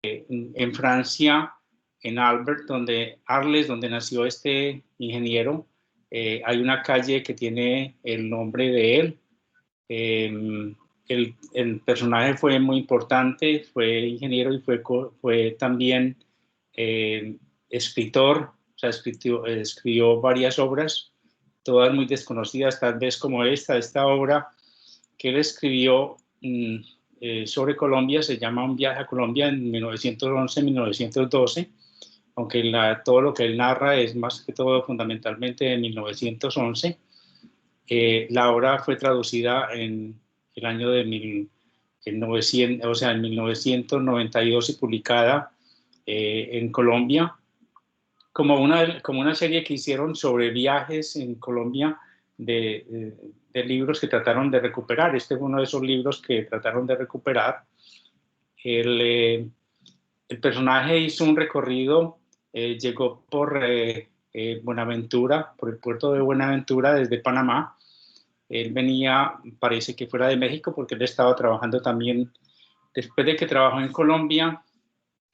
en Francia, en Arles, donde nació este ingeniero, hay una calle que tiene el nombre de él. El personaje fue muy importante, fue ingeniero y fue también escritor, o sea, escribió varias obras, todas muy desconocidas, tal vez como esta obra que él escribió sobre Colombia, se llama Un viaje a Colombia en 1911-1912, aunque todo lo que él narra es más que todo fundamentalmente de 1911. La obra fue traducida en el año de 1900, o sea, en 1992 y publicada en Colombia como una serie que hicieron sobre viajes en Colombia de libros que trataron de recuperar. Este es uno de esos libros que trataron de recuperar. El personaje hizo un recorrido, llegó por Buenaventura, por el puerto de Buenaventura desde Panamá. Él venía, parece que fuera de México, porque él estaba trabajando también, después de que trabajó en Colombia,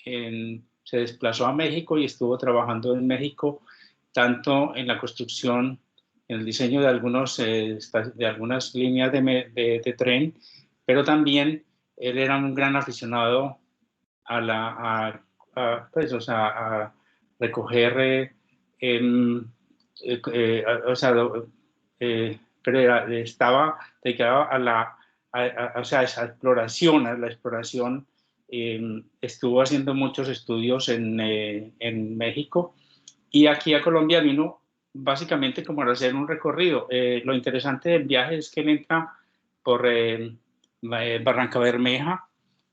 se desplazó a México y estuvo trabajando en México, tanto en la construcción, en el diseño de algunas líneas de tren, pero también él era un gran aficionado pues, o sea, a recoger, o sea, pero estaba dedicado o sea, esa exploración, a la exploración. Estuvo haciendo muchos estudios en México y aquí a Colombia vino básicamente como a hacer un recorrido. Lo interesante del viaje es que él entra por Barranca Bermeja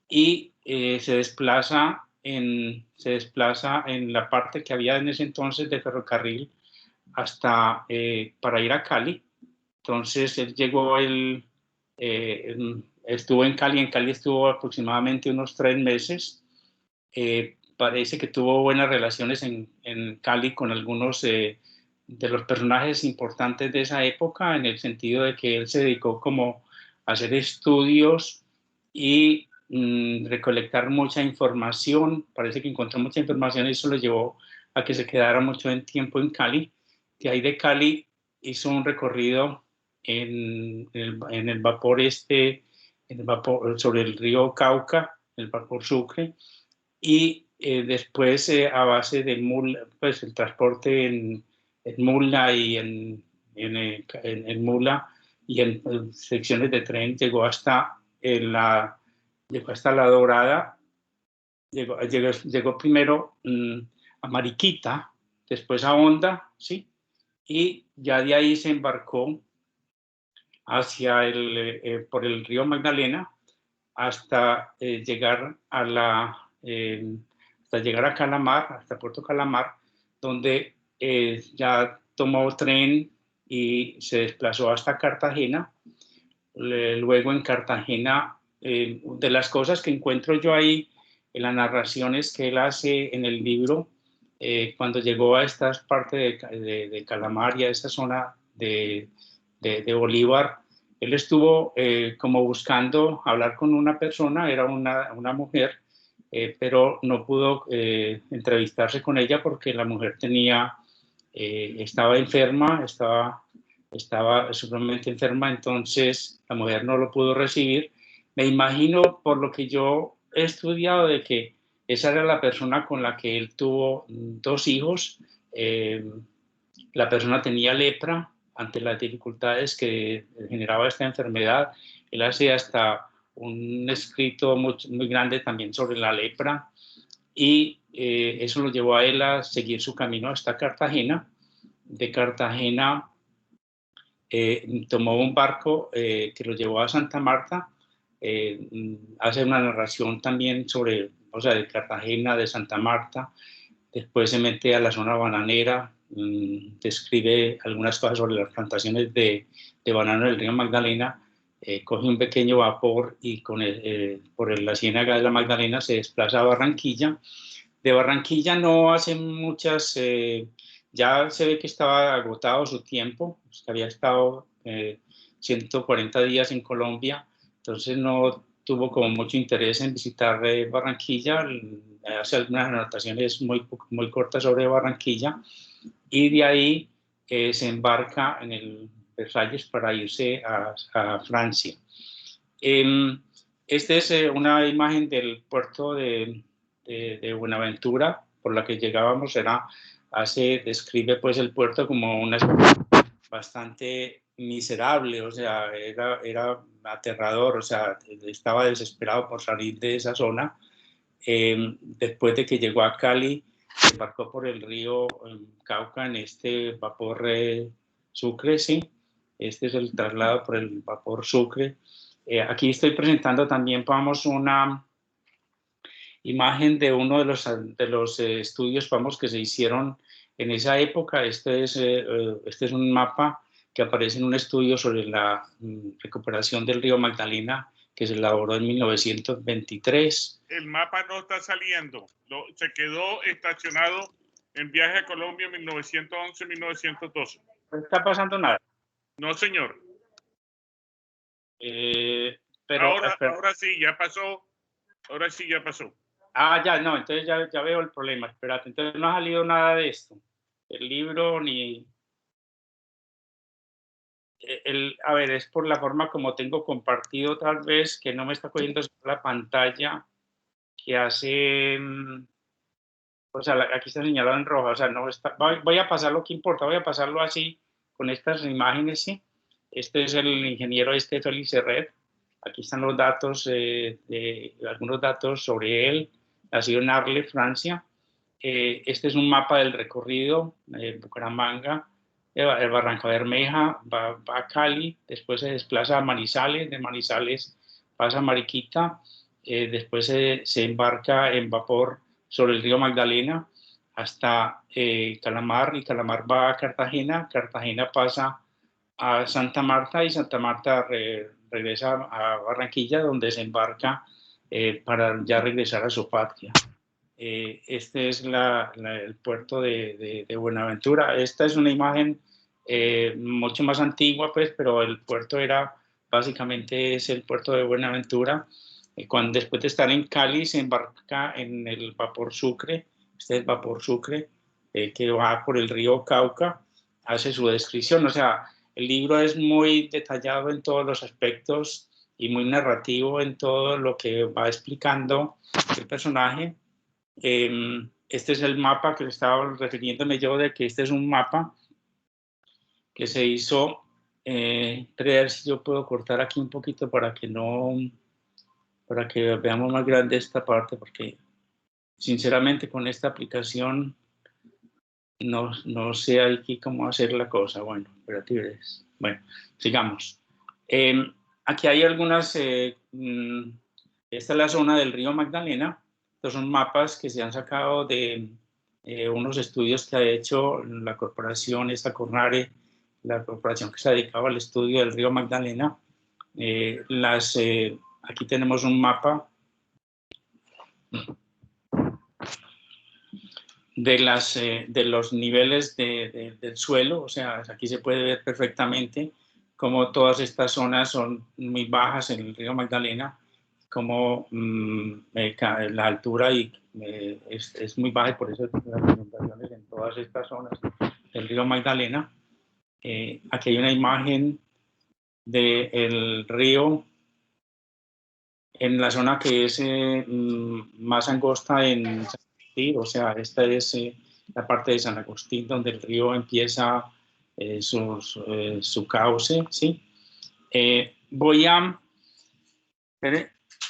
y se desplaza en la parte que había en ese entonces de ferrocarril para ir a Cali. Entonces estuvo en Cali estuvo aproximadamente unos 3 meses. Parece que tuvo buenas relaciones en Cali con algunos de los personajes importantes de esa época, en el sentido de que él se dedicó como a hacer estudios y recolectar mucha información. Parece que encontró mucha información y eso lo llevó a que se quedara mucho tiempo en Cali. De ahí de Cali hizo un recorrido en el vapor sobre el río Cauca, el vapor Sucre, y después a base del mula, pues el transporte en mula y en mula y en secciones de tren llegó hasta La Dorada, llegó primero a Mariquita, después a Honda, ¿sí? Y ya de ahí se embarcó por el río Magdalena hasta llegar hasta llegar a Calamar, hasta Puerto Calamar, donde ya tomó tren y se desplazó hasta Cartagena. Luego en Cartagena, de las cosas que encuentro yo ahí en las narraciones que él hace en el libro, cuando llegó a estas partes de Calamar y a esa zona de Bolívar, él estuvo como buscando hablar con una persona, era una mujer, pero no pudo entrevistarse con ella porque la mujer estaba enferma, estaba sumamente enferma, entonces la mujer no lo pudo recibir. Me imagino, por lo que yo he estudiado, de que esa era la persona con la que él tuvo 2 hijos. La persona tenía lepra. Ante las dificultades que generaba esta enfermedad, él hacía hasta un escrito muy grande también sobre la lepra, y eso lo llevó a él a seguir su camino hasta Cartagena. De Cartagena tomó un barco que lo llevó a Santa Marta. Hace una narración también sobre, o sea, de Cartagena, de Santa Marta. Después se mete a la zona bananera, describe algunas cosas sobre las plantaciones de banano del río Magdalena. Coge un pequeño vapor y por la ciénaga de la Magdalena se desplaza a Barranquilla. De Barranquilla no hace muchas, ya se ve que estaba agotado su tiempo, había estado 140 días en Colombia, entonces no tuvo como mucho interés en visitar Barranquilla, hace algunas anotaciones muy cortas sobre Barranquilla, y de ahí se embarca en el Versalles para irse a Francia. Esta es una imagen del puerto de Buenaventura, por la que llegábamos. Describe pues el puerto como una bastante miserable, o sea, era aterrador, o sea, estaba desesperado por salir de esa zona. Después de que llegó a Cali, se embarcó por el río Cauca en este vapor Sucre, sí. Este es el traslado por el vapor Sucre. Aquí estoy presentando también, vamos, una imagen de uno de los estudios, vamos, que se hicieron en esa época. Este es un mapa que aparece en un estudio sobre la recuperación del río Magdalena, que se elaboró en 1923. El mapa no está saliendo, se quedó estacionado en Viaje a Colombia en 1911-1912. ¿No está pasando nada? No, señor. Pero ahora sí, ya pasó. Ahora sí, ya pasó. Ah, ya, no, entonces ya veo el problema. Espérate, entonces no ha salido nada de esto. El libro ni... a ver, es por la forma como tengo compartido tal vez, que no me está cogiendo la pantalla, que hace... o sea, aquí está señalado en rojo, o sea, no está... Voy a pasarlo, ¿qué importa? Voy a pasarlo así, con estas imágenes, ¿sí? Este es el ingeniero Félix Serret. Aquí están los datos, algunos datos sobre él. Nacido en Arles, Francia. Este es un mapa del recorrido, Bucaramanga, Barranca Bermeja, va a Cali, después se desplaza a Manizales, de Manizales pasa a Mariquita, después se embarca en vapor sobre el río Magdalena hasta Calamar, y Calamar va a Cartagena, Cartagena pasa a Santa Marta, y Santa Marta regresa a Barranquilla, donde se embarca para ya regresar a su patria. Este es el puerto de Buenaventura. Esta es una imagen mucho más antigua, pues, pero el puerto básicamente es el puerto de Buenaventura. Después de estar en Cali, se embarca en el vapor Sucre. Este es el vapor Sucre, que va por el río Cauca, hace su descripción. O sea, el libro es muy detallado en todos los aspectos y muy narrativo en todo lo que va explicando el personaje. Este es el mapa que estaba refiriéndome yo, de que este es un mapa que se hizo. Ver si yo puedo cortar aquí un poquito para que veamos más grande esta parte, porque sinceramente con esta aplicación no sé aquí cómo hacer la cosa. Bueno, espérate. Bueno, sigamos. Aquí hay algunas, esta es la zona del río Magdalena. Estos son mapas que se han sacado de unos estudios que ha hecho la corporación, esta Cornare, la corporación que se ha dedicado al estudio del río Magdalena. Aquí tenemos un mapa de los niveles del suelo. O sea, aquí se puede ver perfectamente cómo todas estas zonas son muy bajas en el río Magdalena, como la altura es muy baja, y por eso las inundaciones en todas estas zonas del río Magdalena. Aquí hay una imagen del río en la zona que es más angosta en San Agustín. O sea, esta es la parte de San Agustín donde el río empieza su cauce, ¿sí?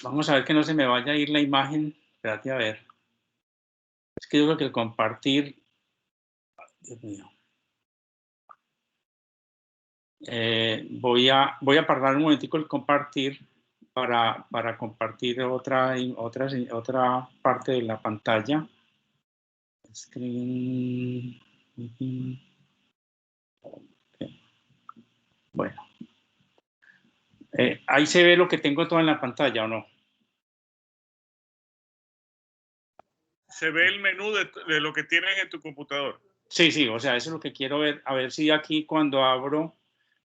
Vamos a ver que no se me vaya a ir la imagen. Espérate, a ver. Es que yo creo que el compartir... Dios mío. Voy a parar un momentico el compartir para compartir otra parte de la pantalla. Screen. Okay. Bueno. Ahí se ve lo que tengo todo en la pantalla, ¿o no? Se ve el menú de lo que tienes en tu computador. Sí, sí, o sea, eso es lo que quiero ver. A ver si aquí cuando abro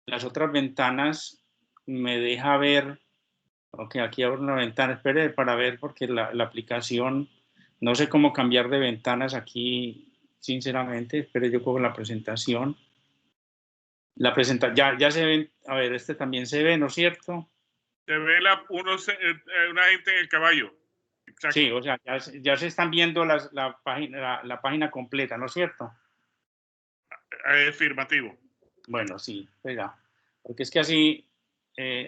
las otras ventanas me deja ver. Ok, aquí abro una ventana. Espere para ver porque la aplicación, no sé cómo cambiar de ventanas aquí, sinceramente. Espere, yo cojo la presentación. Ya se ven, a ver, este también se ve, ¿no es cierto? Se ve una gente en el caballo. Exacto. Sí, o sea, ya se están viendo la página completa, ¿no es cierto? Afirmativo. Bueno, sí, espera, porque es que así,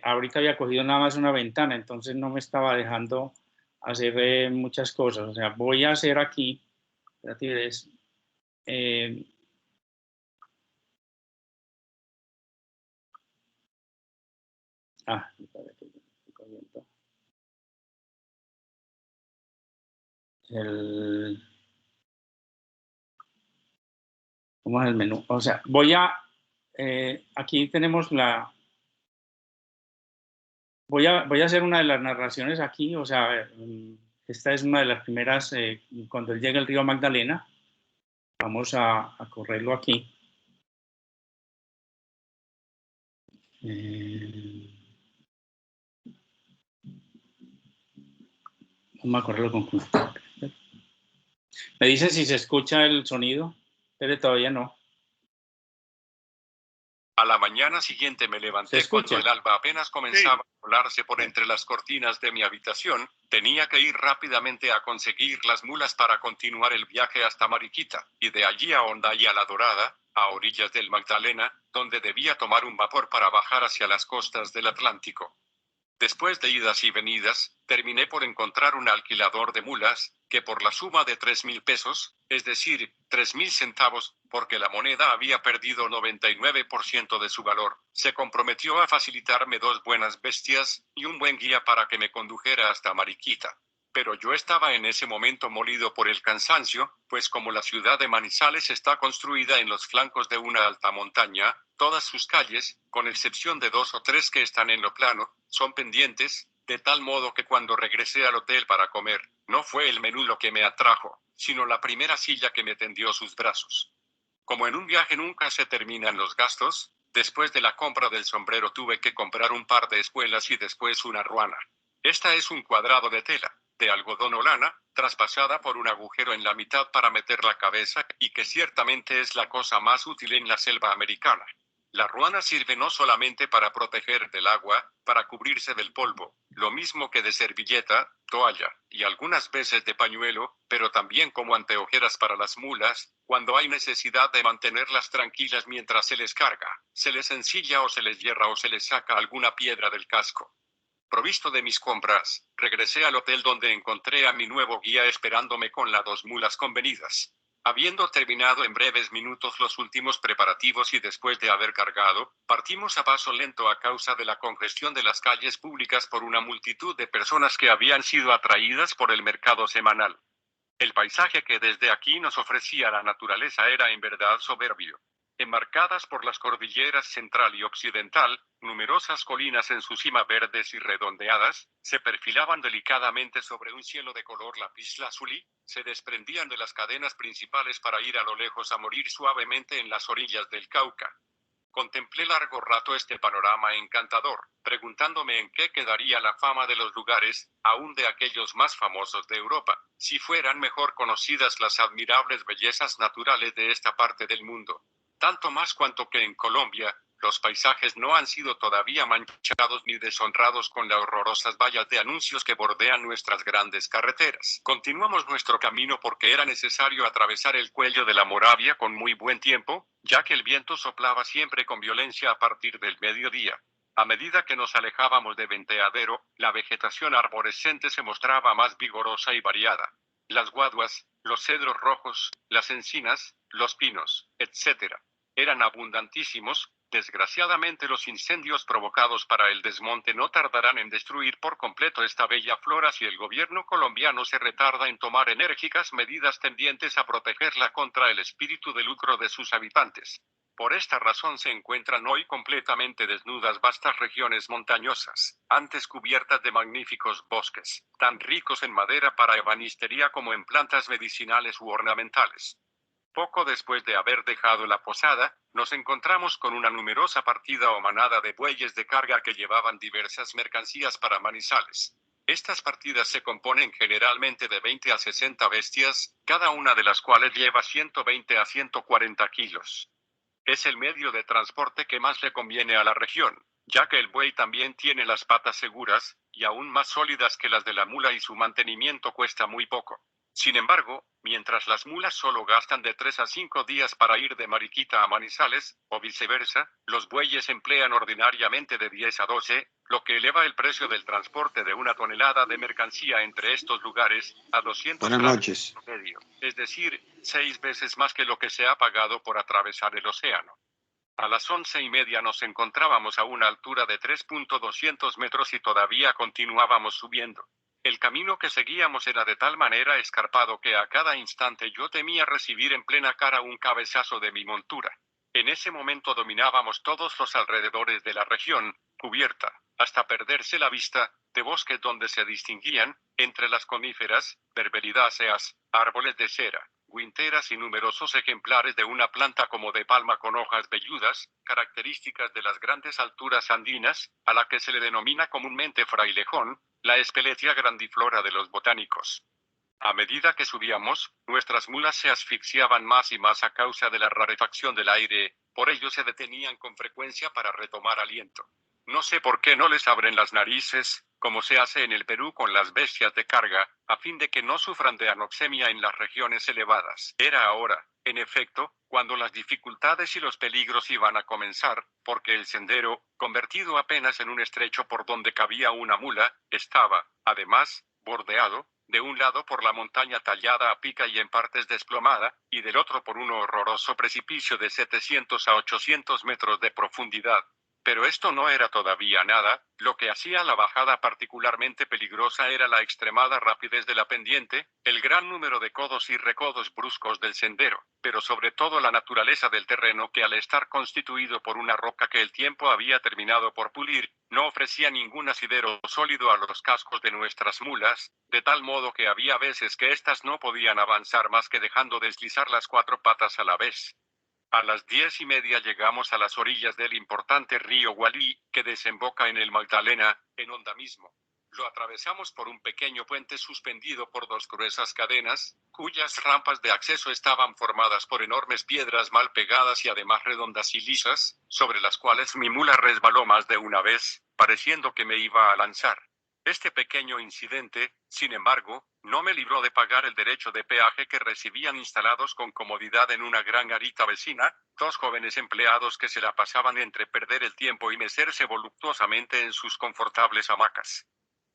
ahorita había cogido nada más una ventana, entonces no me estaba dejando hacer muchas cosas. O sea, voy a hacer aquí, espérate, eh, espérate, estoy cogiendo el, ¿cómo es el menú? O sea, aquí tenemos voy a hacer una de las narraciones aquí, o sea, esta es una de las primeras, cuando él llega al río Magdalena, vamos a correrlo aquí. Eh, Vamos a correrlo con cuidado. ¿Me dice si se escucha el sonido? Pero todavía no. A la mañana siguiente me levanté cuando el alba apenas comenzaba a colarse por entre las cortinas de mi habitación. Tenía que ir rápidamente a conseguir las mulas para continuar el viaje hasta Mariquita, y de allí a Honda y a La Dorada, a orillas del Magdalena, donde debía tomar un vapor para bajar hacia las costas del Atlántico. Después de idas y venidas, terminé por encontrar un alquilador de mulas, que por la suma de 3,000 pesos, es decir, 3,000 centavos, porque la moneda había perdido 99% de su valor, se comprometió a facilitarme 2 buenas bestias, y un buen guía para que me condujera hasta Mariquita. Pero yo estaba en ese momento molido por el cansancio, pues como la ciudad de Manizales está construida en los flancos de una alta montaña, todas sus calles, con excepción de 2 o 3 que están en lo plano, son pendientes, de tal modo que cuando regresé al hotel para comer, no fue el menú lo que me atrajo, sino la primera silla que me tendió sus brazos. Como en un viaje nunca se terminan los gastos, después de la compra del sombrero tuve que comprar un par de espuelas y después una ruana. Esta es un cuadrado de tela, de algodón o lana, traspasada por un agujero en la mitad para meter la cabeza, y que ciertamente es la cosa más útil en la selva americana. La ruana sirve no solamente para proteger del agua, para cubrirse del polvo, lo mismo que de servilleta, toalla, y algunas veces de pañuelo, pero también como anteojeras para las mulas, cuando hay necesidad de mantenerlas tranquilas mientras se les carga, se les ensilla o se les hierra o se les saca alguna piedra del casco. Provisto de mis compras, regresé al hotel donde encontré a mi nuevo guía esperándome con las 2 mulas convenidas. Habiendo terminado en breves minutos los últimos preparativos y después de haber cargado, partimos a paso lento a causa de la congestión de las calles públicas por una multitud de personas que habían sido atraídas por el mercado semanal. El paisaje que desde aquí nos ofrecía la naturaleza era en verdad soberbio. Enmarcadas por las cordilleras central y occidental, numerosas colinas en su cima verdes y redondeadas, se perfilaban delicadamente sobre un cielo de color lapislázuli, se desprendían de las cadenas principales para ir a lo lejos a morir suavemente en las orillas del Cauca. Contemplé largo rato este panorama encantador, preguntándome en qué quedaría la fama de los lugares, aún de aquellos más famosos de Europa, si fueran mejor conocidas las admirables bellezas naturales de esta parte del mundo. Tanto más cuanto que en Colombia, los paisajes no han sido todavía manchados ni deshonrados con las horrorosas vallas de anuncios que bordean nuestras grandes carreteras. Continuamos nuestro camino porque era necesario atravesar el cuello de la Moravia con muy buen tiempo, ya que el viento soplaba siempre con violencia a partir del mediodía. A medida que nos alejábamos de Venteadero, la vegetación arborescente se mostraba más vigorosa y variada. Las guaduas, los cedros rojos, las encinas, los pinos, etc. eran abundantísimos. Desgraciadamente los incendios provocados para el desmonte no tardarán en destruir por completo esta bella flora si el gobierno colombiano se retarda en tomar enérgicas medidas tendientes a protegerla contra el espíritu de lucro de sus habitantes. Por esta razón se encuentran hoy completamente desnudas vastas regiones montañosas, antes cubiertas de magníficos bosques, tan ricos en madera para ebanistería como en plantas medicinales u ornamentales. Poco después de haber dejado la posada, nos encontramos con una numerosa partida o manada de bueyes de carga que llevaban diversas mercancías para Manizales. Estas partidas se componen generalmente de 20 a 60 bestias, cada una de las cuales lleva 120 a 140 kilos. Es el medio de transporte que más le conviene a la región, ya que el buey también tiene las patas seguras, y aún más sólidas que las de la mula y su mantenimiento cuesta muy poco. Sin embargo, mientras las mulas solo gastan de 3 a 5 días para ir de Mariquita a Manizales, o viceversa, los bueyes emplean ordinariamente de 10 a 12, lo que eleva el precio del transporte de una tonelada de mercancía entre estos lugares a 200 Buenas noches. medio, es decir, 6 veces más que lo que se ha pagado por atravesar el océano. A las 11:30 nos encontrábamos a una altura de 3.200 metros y todavía continuábamos subiendo. El camino que seguíamos era de tal manera escarpado que a cada instante yo temía recibir en plena cara un cabezazo de mi montura. En ese momento dominábamos todos los alrededores de la región, cubierta, hasta perderse la vista, de bosques donde se distinguían, entre las coníferas, berberidáceas, árboles de cera, guinteras y numerosos ejemplares de una planta como de palma con hojas velludas, características de las grandes alturas andinas, a la que se le denomina comúnmente frailejón, la Espeletia grandiflora de los botánicos. A medida que subíamos, nuestras mulas se asfixiaban más y más a causa de la rarefacción del aire, por ello se detenían con frecuencia para retomar aliento. No sé por qué no les abren las narices, como se hace en el Perú con las bestias de carga, a fin de que no sufran de anoxemia en las regiones elevadas. Era ahora, en efecto, cuando las dificultades y los peligros iban a comenzar, porque el sendero, convertido apenas en un estrecho por donde cabía una mula, estaba, además, bordeado, de un lado por la montaña tallada a pica y en partes desplomada, y del otro por un horroroso precipicio de 700 a 800 metros de profundidad. Pero esto no era todavía nada, lo que hacía la bajada particularmente peligrosa era la extremada rapidez de la pendiente, el gran número de codos y recodos bruscos del sendero, pero sobre todo la naturaleza del terreno que al estar constituido por una roca que el tiempo había terminado por pulir, no ofrecía ningún asidero sólido a los cascos de nuestras mulas, de tal modo que había veces que éstas no podían avanzar más que dejando deslizar las 4 patas a la vez. A las 10:30 llegamos a las orillas del importante río Gualí, que desemboca en el Magdalena, en Honda mismo. Lo atravesamos por un pequeño puente suspendido por 2 gruesas cadenas, cuyas rampas de acceso estaban formadas por enormes piedras mal pegadas y además redondas y lisas, sobre las cuales mi mula resbaló más de una vez, pareciendo que me iba a lanzar. Este pequeño incidente, sin embargo, no me libró de pagar el derecho de peaje que recibían instalados con comodidad en una gran garita vecina, 2 jóvenes empleados que se la pasaban entre perder el tiempo y mecerse voluptuosamente en sus confortables hamacas.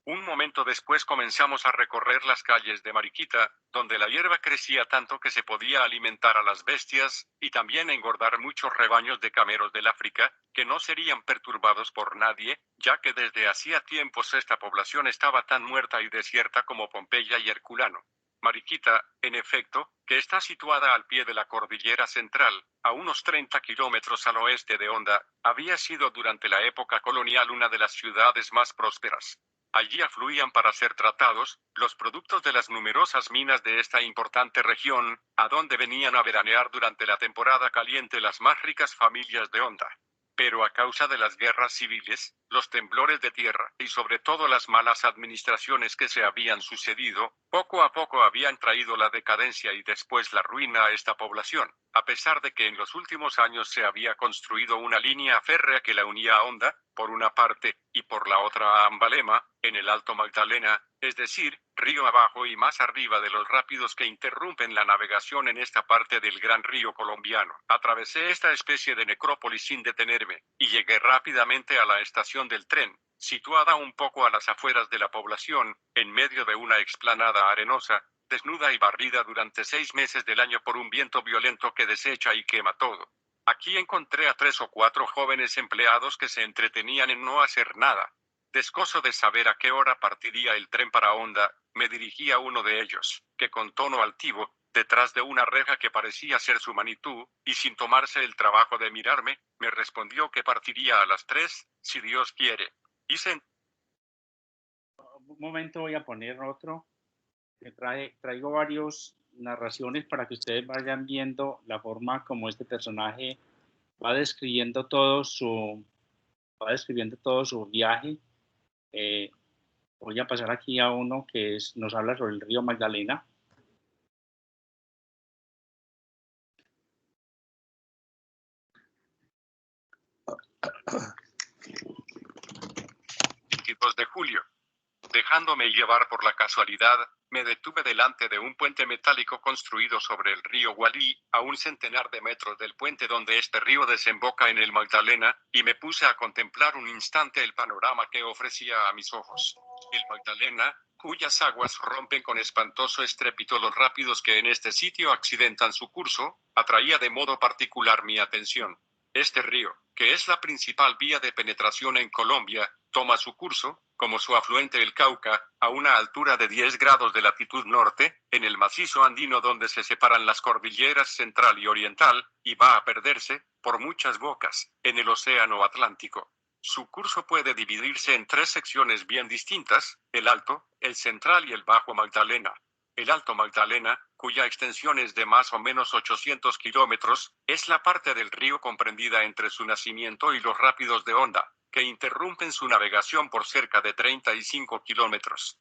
Un momento después comenzamos a recorrer las calles de Mariquita, donde la hierba crecía tanto que se podía alimentar a las bestias, y también engordar muchos rebaños de cameros del África, que no serían perturbados por nadie, ya que desde hacía tiempos esta población estaba tan muerta y desierta como Pompeya y Herculano. Mariquita, en efecto, que está situada al pie de la cordillera central, a unos 30 kilómetros al oeste de Honda, había sido durante la época colonial una de las ciudades más prósperas. Allí afluían para ser tratados los productos de las numerosas minas de esta importante región, a donde venían a veranear durante la temporada caliente las más ricas familias de Honda. Pero a causa de las guerras civiles, los temblores de tierra y sobre todo las malas administraciones que se habían sucedido, poco a poco habían traído la decadencia y después la ruina a esta población, a pesar de que en los últimos años se había construido una línea férrea que la unía a Honda, por una parte, y por la otra a Ambalema, en el Alto Magdalena, es decir, río abajo y más arriba de los rápidos que interrumpen la navegación en esta parte del gran río colombiano. Atravesé esta especie de necrópolis sin detenerme, y llegué rápidamente a la estación del tren, situada un poco a las afueras de la población, en medio de una explanada arenosa, desnuda y barrida durante 6 meses del año por un viento violento que desecha y quema todo. Aquí encontré a 3 o 4 jóvenes empleados que se entretenían en no hacer nada. Desgozo de saber a qué hora partiría el tren para Honda, me dirigí a uno de ellos, que con tono altivo, detrás de una reja que parecía ser su Manitou, y sin tomarse el trabajo de mirarme, me respondió que partiría a las 3, si Dios quiere. Un momento, voy a poner otro. Traigo varios narraciones para que ustedes vayan viendo la forma como este personaje va describiendo todo su viaje. Voy a pasar aquí a uno que nos habla sobre el río Magdalena. De julio. Dejándome llevar por la casualidad, me detuve delante de un puente metálico construido sobre el río Gualí, a un centenar de metros del puente donde este río desemboca en el Magdalena, y me puse a contemplar un instante el panorama que ofrecía a mis ojos. El Magdalena, cuyas aguas rompen con espantoso estrépito los rápidos que en este sitio accidentan su curso, atraía de modo particular mi atención. Este río, que es la principal vía de penetración en Colombia, toma su curso, como su afluente el Cauca, a una altura de 10 grados de latitud norte, en el macizo andino donde se separan las cordilleras central y oriental, y va a perderse, por muchas bocas, en el océano Atlántico. Su curso puede dividirse en 3 secciones bien distintas: el Alto, el Central y el Bajo Magdalena. El Alto Magdalena, cuya extensión es de más o menos 800 kilómetros, es la parte del río comprendida entre su nacimiento y los rápidos de Honda, que interrumpen su navegación por cerca de 35 kilómetros.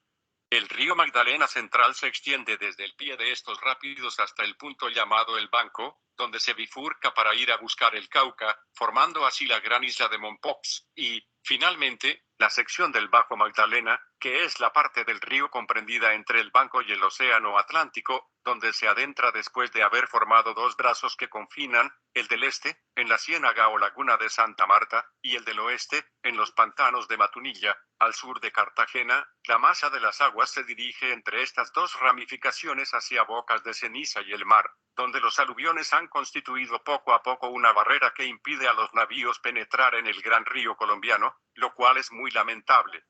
El río Magdalena Central se extiende desde el pie de estos rápidos hasta el punto llamado El Banco, donde se bifurca para ir a buscar el Cauca, formando así la gran isla de Mompox, y, finalmente, la sección del Bajo Magdalena, que es la parte del río comprendida entre el Banco y el océano Atlántico, donde se adentra después de haber formado 2 brazos que confinan, el del este, en la ciénaga o laguna de Santa Marta, y el del oeste, en los pantanos de Matunilla, al sur de Cartagena. La masa de las aguas se dirige entre estas 2 ramificaciones hacia Bocas de Ceniza y el mar, donde los aluviones han constituido poco a poco una barrera que impide a los navíos penetrar en el gran río colombiano, lo cual es muy lamentable.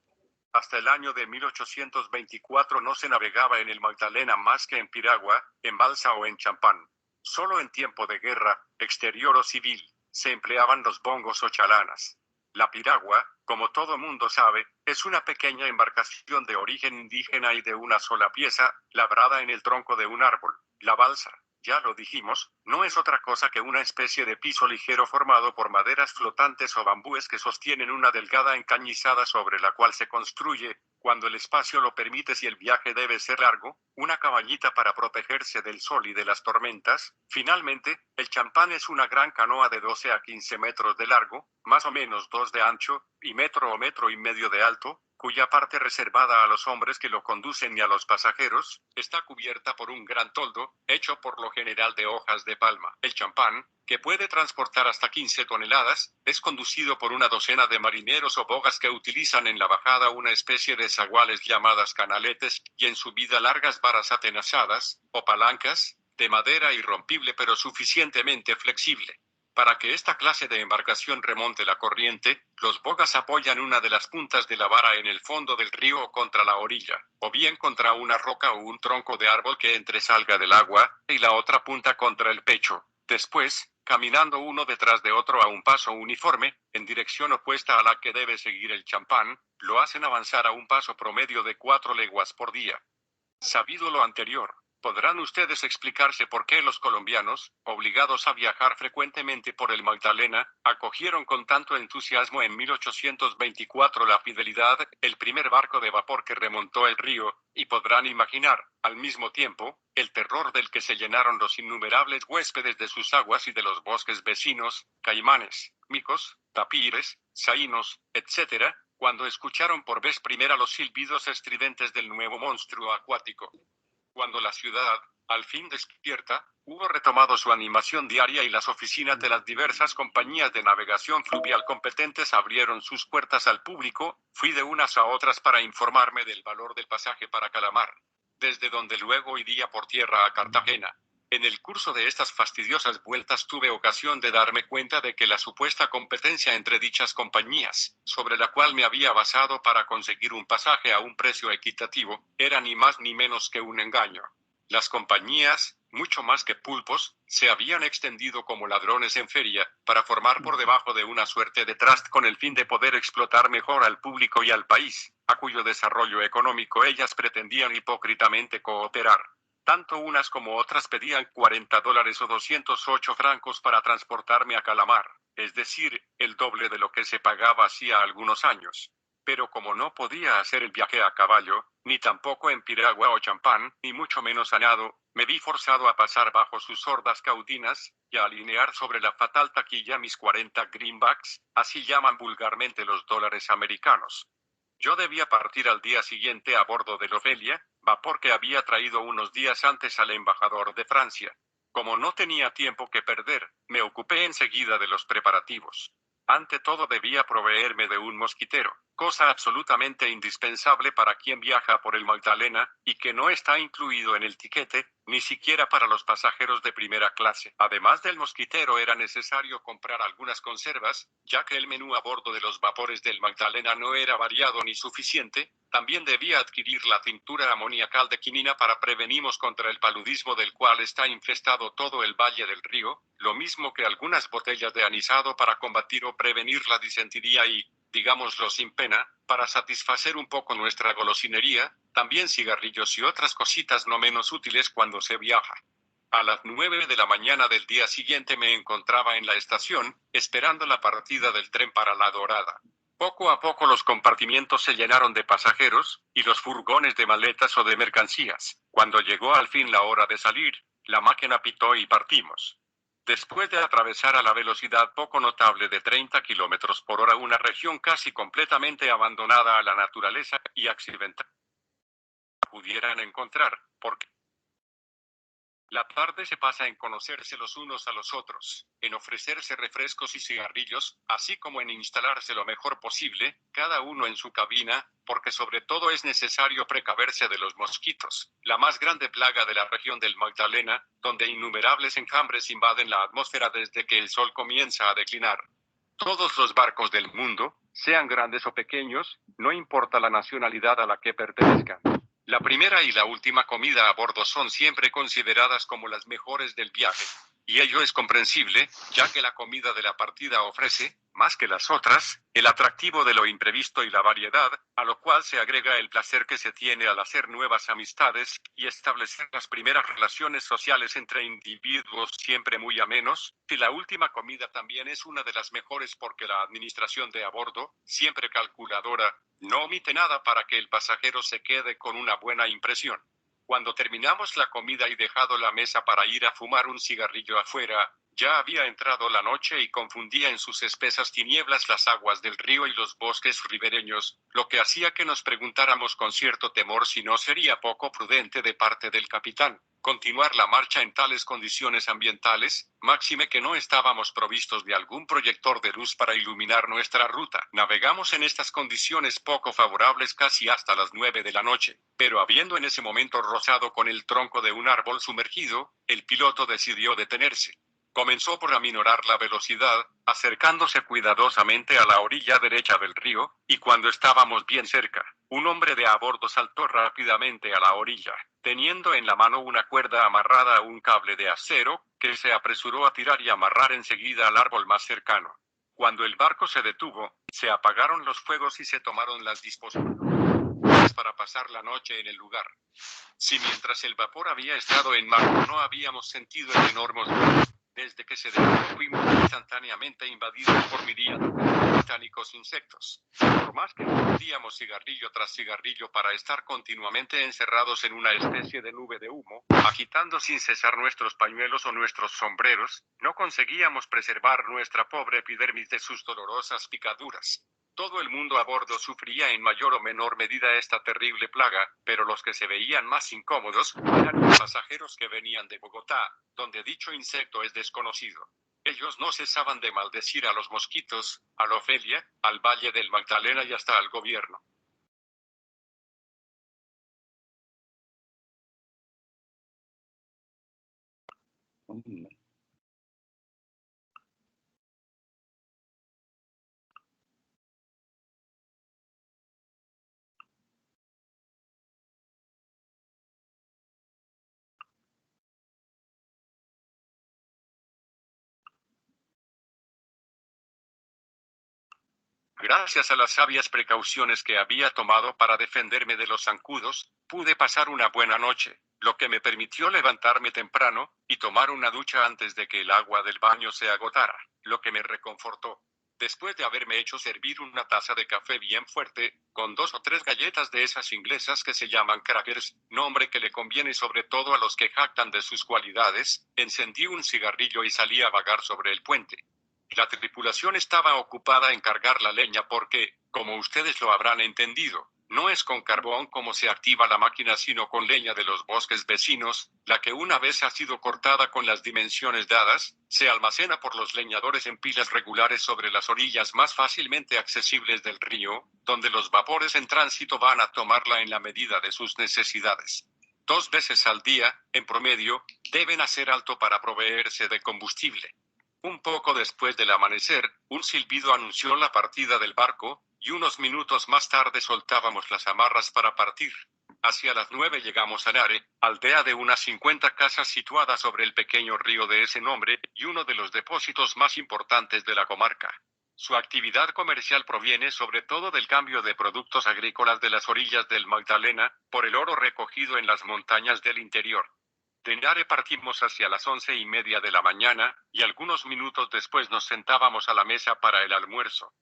Hasta el año de 1824 no se navegaba en el Magdalena más que en piragua, en balsa o en champán. Solo en tiempo de guerra, exterior o civil, se empleaban los bongos o chalanas. La piragua, como todo mundo sabe, es una pequeña embarcación de origen indígena y de una sola pieza, labrada en el tronco de un árbol. La balsa, ya lo dijimos, no es otra cosa que una especie de piso ligero formado por maderas flotantes o bambúes que sostienen una delgada encañizada sobre la cual se construye, cuando el espacio lo permite si el viaje debe ser largo, una cabañita para protegerse del sol y de las tormentas. Finalmente, el champán es una gran canoa de 12 a 15 metros de largo, más o menos 2 de ancho, y metro o metro y medio de alto, cuya parte reservada a los hombres que lo conducen y a los pasajeros, está cubierta por un gran toldo, hecho por lo general de hojas de palma. El champán, que puede transportar hasta 15 toneladas, es conducido por una docena de marineros o bogas que utilizan en la bajada una especie de zaguales llamadas canaletes, y en subida largas varas atenazadas, o palancas, de madera irrompible pero suficientemente flexible. Para que esta clase de embarcación remonte la corriente, los bogas apoyan una de las puntas de la vara en el fondo del río o contra la orilla, o bien contra una roca o un tronco de árbol que entresalga del agua, y la otra punta contra el pecho. Después, caminando uno detrás de otro a un paso uniforme, en dirección opuesta a la que debe seguir el champán, lo hacen avanzar a un paso promedio de 4 leguas por día. Sabido lo anterior, podrán ustedes explicarse por qué los colombianos, obligados a viajar frecuentemente por el Magdalena, acogieron con tanto entusiasmo en 1824 la Fidelidad, el primer barco de vapor que remontó el río, y podrán imaginar, al mismo tiempo, el terror del que se llenaron los innumerables huéspedes de sus aguas y de los bosques vecinos, caimanes, micos, tapires, saínos, etc., cuando escucharon por vez primera los silbidos estridentes del nuevo monstruo acuático. Cuando la ciudad, al fin despierta, hubo retomado su animación diaria y las oficinas de las diversas compañías de navegación fluvial competentes abrieron sus puertas al público, fui de unas a otras para informarme del valor del pasaje para Calamar, desde donde luego iría por tierra a Cartagena. En el curso de estas fastidiosas vueltas tuve ocasión de darme cuenta de que la supuesta competencia entre dichas compañías, sobre la cual me había basado para conseguir un pasaje a un precio equitativo, era ni más ni menos que un engaño. Las compañías, mucho más que pulpos, se habían extendido como ladrones en feria, para formar por debajo de una suerte de trust con el fin de poder explotar mejor al público y al país, a cuyo desarrollo económico ellas pretendían hipócritamente cooperar. Tanto unas como otras pedían $40 o 208 francos para transportarme a Calamar, es decir, el doble de lo que se pagaba hacía algunos años. Pero como no podía hacer el viaje a caballo, ni tampoco en piragua o champán, ni mucho menos a nado, me vi forzado a pasar bajo sus sordas cautinas, y a alinear sobre la fatal taquilla mis 40 greenbacks, así llaman vulgarmente los dólares americanos. Yo debía partir al día siguiente a bordo del Ofelia, vapor que había traído unos días antes al embajador de Francia. Como no tenía tiempo que perder, me ocupé enseguida de los preparativos. Ante todo debía proveerme de un mosquitero, cosa absolutamente indispensable para quien viaja por el Magdalena, y que no está incluido en el tiquete, ni siquiera para los pasajeros de primera clase. Además del mosquitero era necesario comprar algunas conservas, ya que el menú a bordo de los vapores del Magdalena no era variado ni suficiente. También debía adquirir la tintura amoniacal de quinina para prevenirnos contra el paludismo del cual está infestado todo el valle del río, lo mismo que algunas botellas de anisado para combatir o prevenir la disentería y, digámoslo sin pena, para satisfacer un poco nuestra golosinería, también cigarrillos y otras cositas no menos útiles cuando se viaja. A las 9 de la mañana del día siguiente me encontraba en la estación, esperando la partida del tren para La Dorada. Poco a poco los compartimientos se llenaron de pasajeros, y los furgones de maletas o de mercancías. Cuando llegó al fin la hora de salir, la máquina pitó y partimos. Después de atravesar a la velocidad poco notable de 30 kilómetros por hora una región casi completamente abandonada a la naturaleza y accidental, pudieran encontrar, porque la tarde se pasa en conocerse los unos a los otros, en ofrecerse refrescos y cigarrillos, así como en instalarse lo mejor posible, cada uno en su cabina, porque sobre todo es necesario precaverse de los mosquitos, la más grande plaga de la región del Magdalena, donde innumerables enjambres invaden la atmósfera desde que el sol comienza a declinar. Todos los barcos del mundo, sean grandes o pequeños, no importa la nacionalidad a la que pertenezcan. La primera y la última comida a bordo son siempre consideradas como las mejores del viaje, y ello es comprensible, ya que la comida de la partida ofrece, más que las otras, el atractivo de lo imprevisto y la variedad, a lo cual se agrega el placer que se tiene al hacer nuevas amistades y establecer las primeras relaciones sociales entre individuos siempre muy amenos, y la última comida también es una de las mejores porque la administración de a bordo, siempre calculadora, no omite nada para que el pasajero se quede con una buena impresión. Cuando terminamos la comida y dejado la mesa para ir a fumar un cigarrillo afuera, ya había entrado la noche y confundía en sus espesas tinieblas las aguas del río y los bosques ribereños, lo que hacía que nos preguntáramos con cierto temor si no sería poco prudente de parte del capitán continuar la marcha en tales condiciones ambientales, máxime que no estábamos provistos de algún proyector de luz para iluminar nuestra ruta. Navegamos en estas condiciones poco favorables casi hasta las 9 de la noche, pero habiendo en ese momento rozado con el tronco de un árbol sumergido, el piloto decidió detenerse. Comenzó por aminorar la velocidad, acercándose cuidadosamente a la orilla derecha del río, y cuando estábamos bien cerca, un hombre de a bordo saltó rápidamente a la orilla, teniendo en la mano una cuerda amarrada a un cable de acero, que se apresuró a tirar y amarrar enseguida al árbol más cercano. Cuando el barco se detuvo, se apagaron los fuegos y se tomaron las disposiciones para pasar la noche en el lugar. Si mientras el vapor había estado en mar no habíamos sentido el enorme desde que se detuvo fuimos instantáneamente invadidos por miríadas de titánicos insectos. Por más que prendíamos cigarrillo tras cigarrillo para estar continuamente encerrados en una especie de nube de humo, agitando sin cesar nuestros pañuelos o nuestros sombreros, no conseguíamos preservar nuestra pobre epidermis de sus dolorosas picaduras. Todo el mundo a bordo sufría en mayor o menor medida esta terrible plaga, pero los que se veían más incómodos eran los pasajeros que venían de Bogotá, donde dicho insecto es desconocido. Ellos no cesaban de maldecir a los mosquitos, a la Ofelia, al Valle del Magdalena y hasta al gobierno. Gracias a las sabias precauciones que había tomado para defenderme de los zancudos, pude pasar una buena noche, lo que me permitió levantarme temprano y tomar una ducha antes de que el agua del baño se agotara, lo que me reconfortó. Después de haberme hecho servir una taza de café bien fuerte, con 2 o 3 galletas de esas inglesas que se llaman crackers, nombre que le conviene sobre todo a los que jactan de sus cualidades, encendí un cigarrillo y salí a vagar sobre el puente. La tripulación estaba ocupada en cargar la leña porque, como ustedes lo habrán entendido, no es con carbón como se activa la máquina sino con leña de los bosques vecinos, la que una vez ha sido cortada con las dimensiones dadas, se almacena por los leñadores en pilas regulares sobre las orillas más fácilmente accesibles del río, donde los vapores en tránsito van a tomarla en la medida de sus necesidades. 2 veces al día, en promedio, deben hacer alto para proveerse de combustible. Un poco después del amanecer, un silbido anunció la partida del barco, y unos minutos más tarde soltábamos las amarras para partir. Hacia las 9 llegamos a Nare, aldea de unas 50 casas situada sobre el pequeño río de ese nombre, y uno de los depósitos más importantes de la comarca. Su actividad comercial proviene sobre todo del cambio de productos agrícolas de las orillas del Magdalena, por el oro recogido en las montañas del interior. De Nare partimos hacia las 11:30 de la mañana, y algunos minutos después nos sentábamos a la mesa para el almuerzo.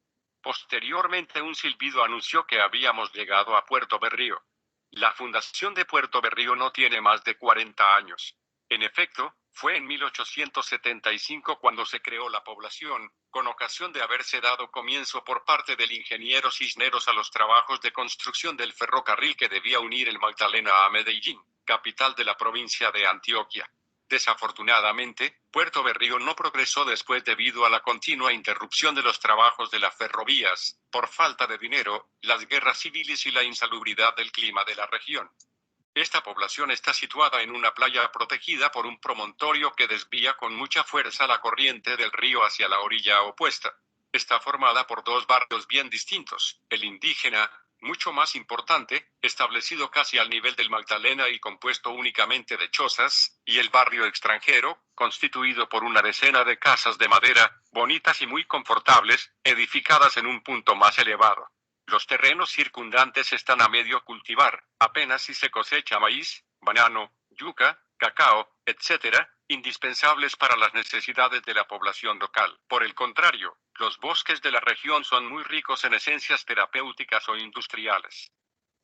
Posteriormente un silbido anunció que habíamos llegado a Puerto Berrío. La fundación de Puerto Berrío no tiene más de 40 años. En efecto, fue en 1875 cuando se creó la población, con ocasión de haberse dado comienzo por parte del ingeniero Cisneros a los trabajos de construcción del ferrocarril que debía unir el Magdalena a Medellín, capital de la provincia de Antioquia. Desafortunadamente, Puerto Berrío no progresó después debido a la continua interrupción de los trabajos de las ferrovías, por falta de dinero, las guerras civiles y la insalubridad del clima de la región. Esta población está situada en una playa protegida por un promontorio que desvía con mucha fuerza la corriente del río hacia la orilla opuesta. Está formada por 2 barrios bien distintos, el indígena, mucho más importante, establecido casi al nivel del Magdalena y compuesto únicamente de chozas, y el barrio extranjero, constituido por una decena de casas de madera, bonitas y muy confortables, edificadas en un punto más elevado. Los terrenos circundantes están a medio cultivar, apenas si se cosecha maíz, banano, yuca, cacao, etc., indispensables para las necesidades de la población local. Por el contrario, los bosques de la región son muy ricos en esencias terapéuticas o industriales.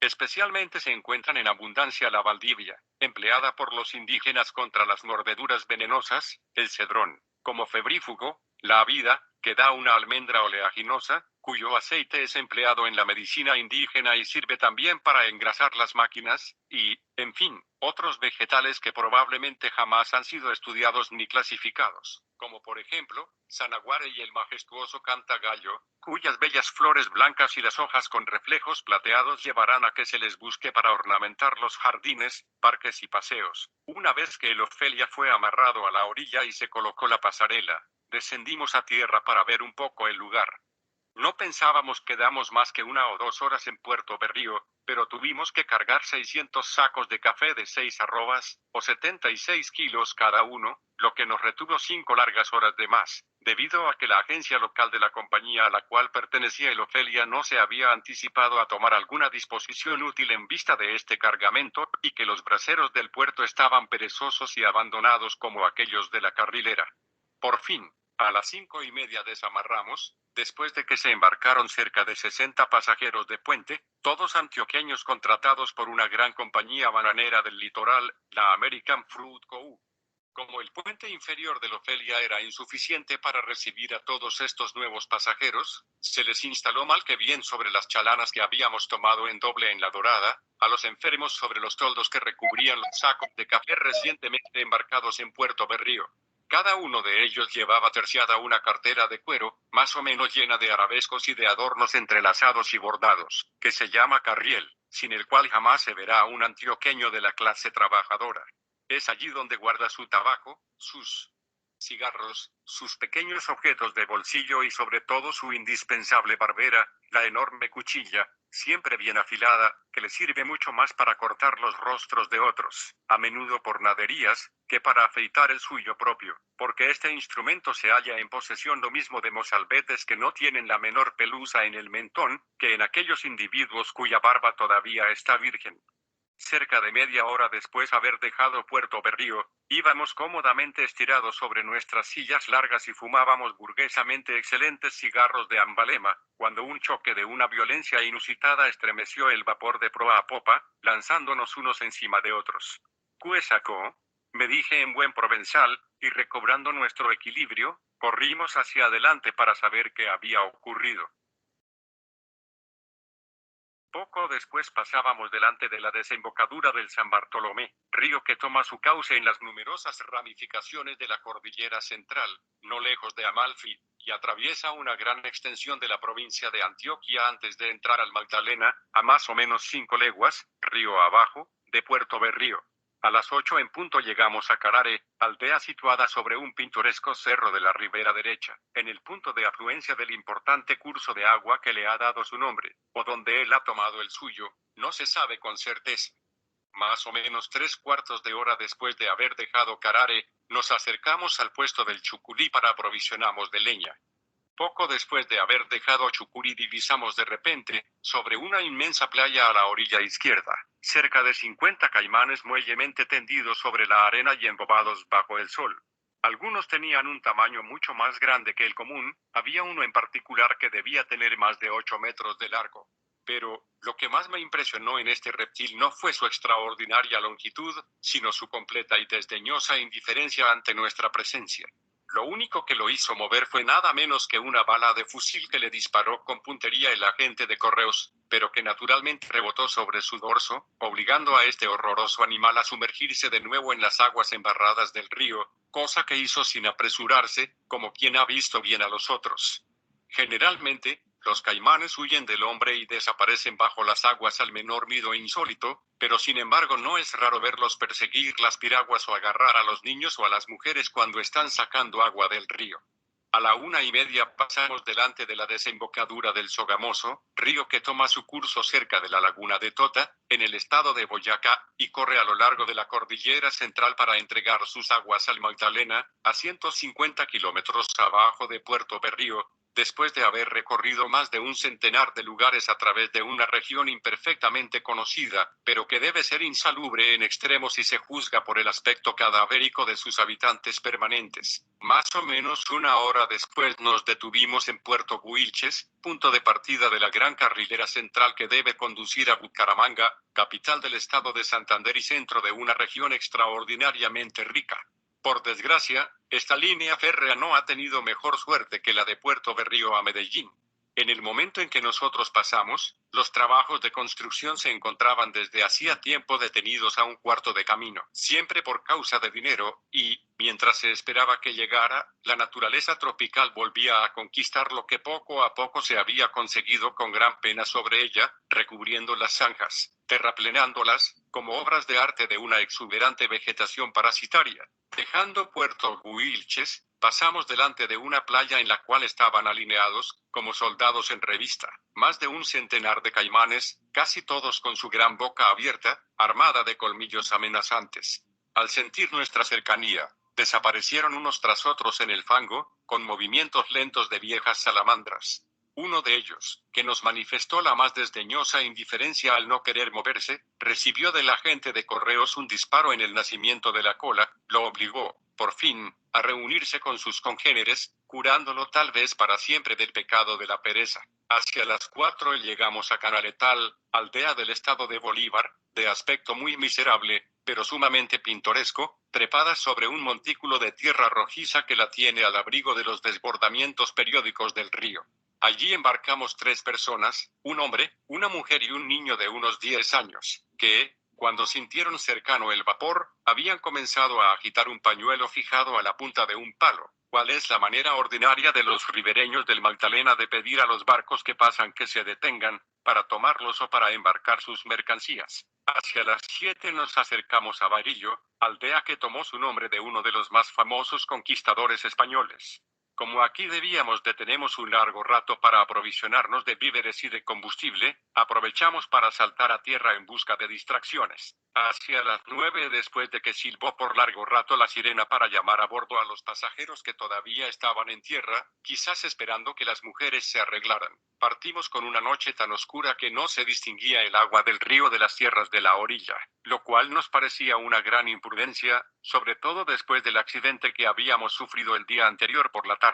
Especialmente se encuentran en abundancia la valdivia, empleada por los indígenas contra las mordeduras venenosas, el cedrón, como febrífugo, la avida, que da una almendra oleaginosa, cuyo aceite es empleado en la medicina indígena y sirve también para engrasar las máquinas, y, en fin, otros vegetales que probablemente jamás han sido estudiados ni clasificados, como por ejemplo, Sanaguare y el majestuoso cantagallo, cuyas bellas flores blancas y las hojas con reflejos plateados llevarán a que se les busque para ornamentar los jardines, parques y paseos. Una vez que el Ofelia fue amarrado a la orilla y se colocó la pasarela, descendimos a tierra para ver un poco el lugar. No pensábamos que damos más que 1 o 2 horas en Puerto Berrío, pero tuvimos que cargar 600 sacos de café de 6 arrobas, o 76 kilos cada uno, lo que nos retuvo 5 largas horas de más, debido a que la agencia local de la compañía a la cual pertenecía el Ofelia no se había anticipado a tomar alguna disposición útil en vista de este cargamento, y que los braceros del puerto estaban perezosos y abandonados como aquellos de la carrilera. Por fin, a las 5:30 desamarramos, después de que se embarcaron cerca de 60 pasajeros de puente, todos antioqueños contratados por una gran compañía bananera del litoral, la American Fruit Co. Como el puente inferior del Ofelia era insuficiente para recibir a todos estos nuevos pasajeros, se les instaló mal que bien sobre las chalanas que habíamos tomado en doble en La Dorada, a los enfermos sobre los toldos que recubrían los sacos de café recientemente embarcados en Puerto Berrío. Cada uno de ellos llevaba terciada una cartera de cuero, más o menos llena de arabescos y de adornos entrelazados y bordados, que se llama carriel, sin el cual jamás se verá a un antioqueño de la clase trabajadora. Es allí donde guarda su tabaco, sus cigarros, sus pequeños objetos de bolsillo y sobre todo su indispensable barbera, la enorme cuchilla, siempre bien afilada, que le sirve mucho más para cortar los rostros de otros, a menudo por naderías, que para afeitar el suyo propio, porque este instrumento se halla en posesión lo mismo de mozalbetes que no tienen la menor pelusa en el mentón, que en aquellos individuos cuya barba todavía está virgen. Cerca de media hora después de haber dejado Puerto Berrío, íbamos cómodamente estirados sobre nuestras sillas largas y fumábamos burguesamente excelentes cigarros de ambalema, cuando un choque de una violencia inusitada estremeció el vapor de proa a popa, lanzándonos unos encima de otros. «¿Qué sacó?», me dije en buen provenzal, y recobrando nuestro equilibrio, corrimos hacia adelante para saber qué había ocurrido. Poco después pasábamos delante de la desembocadura del San Bartolomé, río que toma su cauce en las numerosas ramificaciones de la cordillera central, no lejos de Amalfi, y atraviesa una gran extensión de la provincia de Antioquia antes de entrar al Magdalena, a más o menos 5 leguas, río abajo, de Puerto Berrío. A las 8 en punto llegamos a Carare, aldea situada sobre un pintoresco cerro de la ribera derecha, en el punto de afluencia del importante curso de agua que le ha dado su nombre, o donde él ha tomado el suyo, no se sabe con certeza. Más o menos 3/4 de hora después de haber dejado Carare, nos acercamos al puesto del Chucurí para aprovisionarnos de leña. Poco después de haber dejado Chucurí divisamos de repente, sobre una inmensa playa a la orilla izquierda, cerca de 50 caimanes muellemente tendidos sobre la arena y embobados bajo el sol. Algunos tenían un tamaño mucho más grande que el común, había uno en particular que debía tener más de 8 metros de largo. Pero, lo que más me impresionó en este reptil no fue su extraordinaria longitud, sino su completa y desdeñosa indiferencia ante nuestra presencia. Lo único que lo hizo mover fue nada menos que una bala de fusil que le disparó con puntería el agente de correos, pero que naturalmente rebotó sobre su dorso, obligando a este horroroso animal a sumergirse de nuevo en las aguas embarradas del río, cosa que hizo sin apresurarse, como quien ha visto bien a los otros. Generalmente, los caimanes huyen del hombre y desaparecen bajo las aguas al menor miedo insólito, pero sin embargo no es raro verlos perseguir las piraguas o agarrar a los niños o a las mujeres cuando están sacando agua del río. A la 1:30 pasamos delante de la desembocadura del Sogamoso, río que toma su curso cerca de la laguna de Tota, en el estado de Boyacá, y corre a lo largo de la cordillera central para entregar sus aguas al Magdalena, a 150 kilómetros abajo de Puerto Berrío, después de haber recorrido más de un centenar de lugares a través de una región imperfectamente conocida, pero que debe ser insalubre en extremo si se juzga por el aspecto cadavérico de sus habitantes permanentes. Más o menos 1 hora después nos detuvimos en Puerto Builches, punto de partida de la gran carrilera central que debe conducir a Bucaramanga, capital del estado de Santander y centro de una región extraordinariamente rica. Por desgracia, esta línea férrea no ha tenido mejor suerte que la de Puerto Berrío a Medellín. En el momento en que nosotros pasamos, los trabajos de construcción se encontraban desde hacía tiempo detenidos a 1/4 de camino, siempre por causa de dinero, y, mientras se esperaba que llegara, la naturaleza tropical volvía a conquistar lo que poco a poco se había conseguido con gran pena sobre ella, recubriendo las zanjas, terraplenándolas, como obras de arte de una exuberante vegetación parasitaria. Dejando Puerto Builches, pasamos delante de una playa en la cual estaban alineados, como soldados en revista, más de un centenar de caimanes, casi todos con su gran boca abierta, armada de colmillos amenazantes. Al sentir nuestra cercanía, desaparecieron unos tras otros en el fango, con movimientos lentos de viejas salamandras. Uno de ellos, que nos manifestó la más desdeñosa indiferencia al no querer moverse, recibió del agente de correos un disparo en el nacimiento de la cola, lo obligó, por fin, a reunirse con sus congéneres, curándolo tal vez para siempre del pecado de la pereza. Hacia las 4 llegamos a Canaretal, aldea del estado de Bolívar, de aspecto muy miserable, pero sumamente pintoresco, trepada sobre un montículo de tierra rojiza que la tiene al abrigo de los desbordamientos periódicos del río. Allí embarcamos 3 personas, un hombre, una mujer y un niño de unos 10 años, que, cuando sintieron cercano el vapor, habían comenzado a agitar un pañuelo fijado a la punta de un palo, cual es la manera ordinaria de los ribereños del Magdalena de pedir a los barcos que pasan que se detengan, para tomarlos o para embarcar sus mercancías. Hacia las 7 nos acercamos a Varillo, aldea que tomó su nombre de uno de los más famosos conquistadores españoles. Como aquí debíamos detenernos un largo rato para aprovisionarnos de víveres y de combustible, aprovechamos para saltar a tierra en busca de distracciones. Hacia las 9, después de que silbó por largo rato la sirena para llamar a bordo a los pasajeros que todavía estaban en tierra, quizás esperando que las mujeres se arreglaran, partimos con una noche tan oscura que no se distinguía el agua del río de las tierras de la orilla, lo cual nos parecía una gran imprudencia, sobre todo después del accidente que habíamos sufrido el día anterior por la tarde.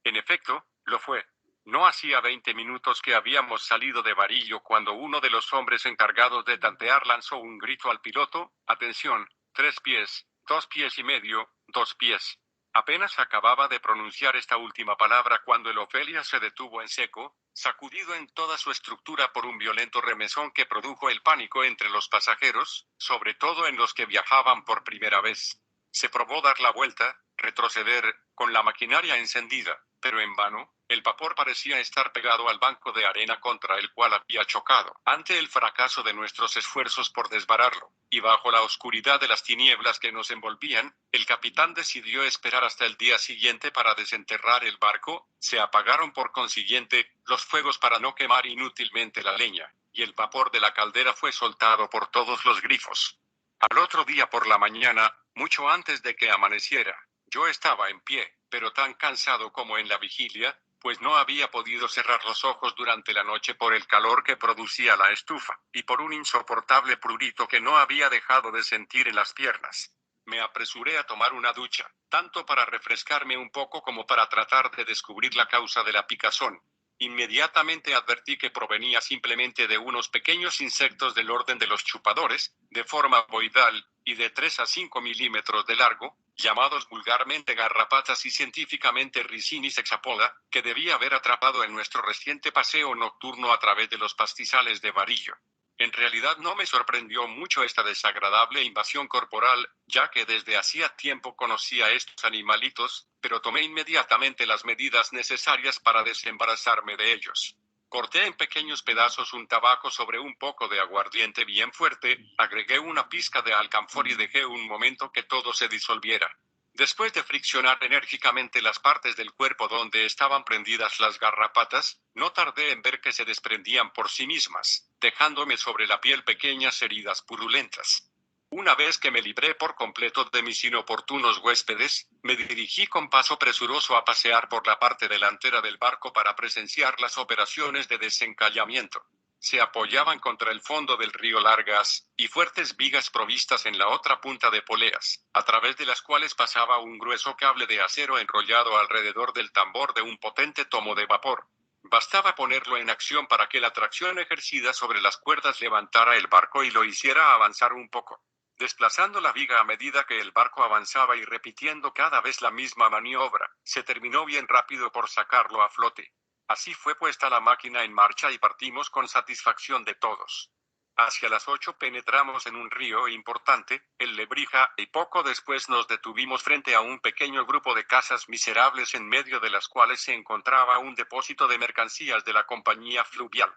En efecto, lo fue. No hacía 20 minutos que habíamos salido de Varillo cuando uno de los hombres encargados de tantear lanzó un grito al piloto: «Atención, 3 pies, 2 pies y medio, 2 pies». Apenas acababa de pronunciar esta última palabra cuando el Ofelia se detuvo en seco, sacudido en toda su estructura por un violento remesón que produjo el pánico entre los pasajeros, sobre todo en los que viajaban por primera vez. Se probó dar la vuelta, retroceder, con la maquinaria encendida, pero en vano. El vapor parecía estar pegado al banco de arena contra el cual había chocado. Ante el fracaso de nuestros esfuerzos por desbararlo, y bajo la oscuridad de las tinieblas que nos envolvían, el capitán decidió esperar hasta el día siguiente para desenterrar el barco. Se apagaron por consiguiente los fuegos para no quemar inútilmente la leña, y el vapor de la caldera fue soltado por todos los grifos. Al otro día por la mañana, mucho antes de que amaneciera, yo estaba en pie, pero tan cansado como en la vigilia, pues no había podido cerrar los ojos durante la noche por el calor que producía la estufa, y por un insoportable prurito que no había dejado de sentir en las piernas. Me apresuré a tomar una ducha, tanto para refrescarme un poco como para tratar de descubrir la causa de la picazón. Inmediatamente advertí que provenía simplemente de unos pequeños insectos del orden de los chupadores, de forma ovoidal, y de 3 a 5 milímetros de largo, llamados vulgarmente garrapatas y científicamente Ricinis hexapoda, que debía haber atrapado en nuestro reciente paseo nocturno a través de los pastizales de Varillo. En realidad no me sorprendió mucho esta desagradable invasión corporal, ya que desde hacía tiempo conocía a estos animalitos, pero tomé inmediatamente las medidas necesarias para desembarazarme de ellos. Corté en pequeños pedazos un tabaco sobre un poco de aguardiente bien fuerte, agregué una pizca de alcanfor y dejé un momento que todo se disolviera. Después de friccionar enérgicamente las partes del cuerpo donde estaban prendidas las garrapatas, no tardé en ver que se desprendían por sí mismas, dejándome sobre la piel pequeñas heridas purulentas. Una vez que me libré por completo de mis inoportunos huéspedes, me dirigí con paso presuroso a pasear por la parte delantera del barco para presenciar las operaciones de desencallamiento. Se apoyaban contra el fondo del río largas y fuertes vigas provistas en la otra punta de poleas, a través de las cuales pasaba un grueso cable de acero enrollado alrededor del tambor de un potente tomo de vapor. Bastaba ponerlo en acción para que la tracción ejercida sobre las cuerdas levantara el barco y lo hiciera avanzar un poco, desplazando la viga a medida que el barco avanzaba y repitiendo cada vez la misma maniobra. Se terminó bien rápido por sacarlo a flote. Así fue puesta la máquina en marcha y partimos con satisfacción de todos. Hacia las 8 penetramos en un río importante, el Lebrija, y poco después nos detuvimos frente a un pequeño grupo de casas miserables en medio de las cuales se encontraba un depósito de mercancías de la compañía fluvial.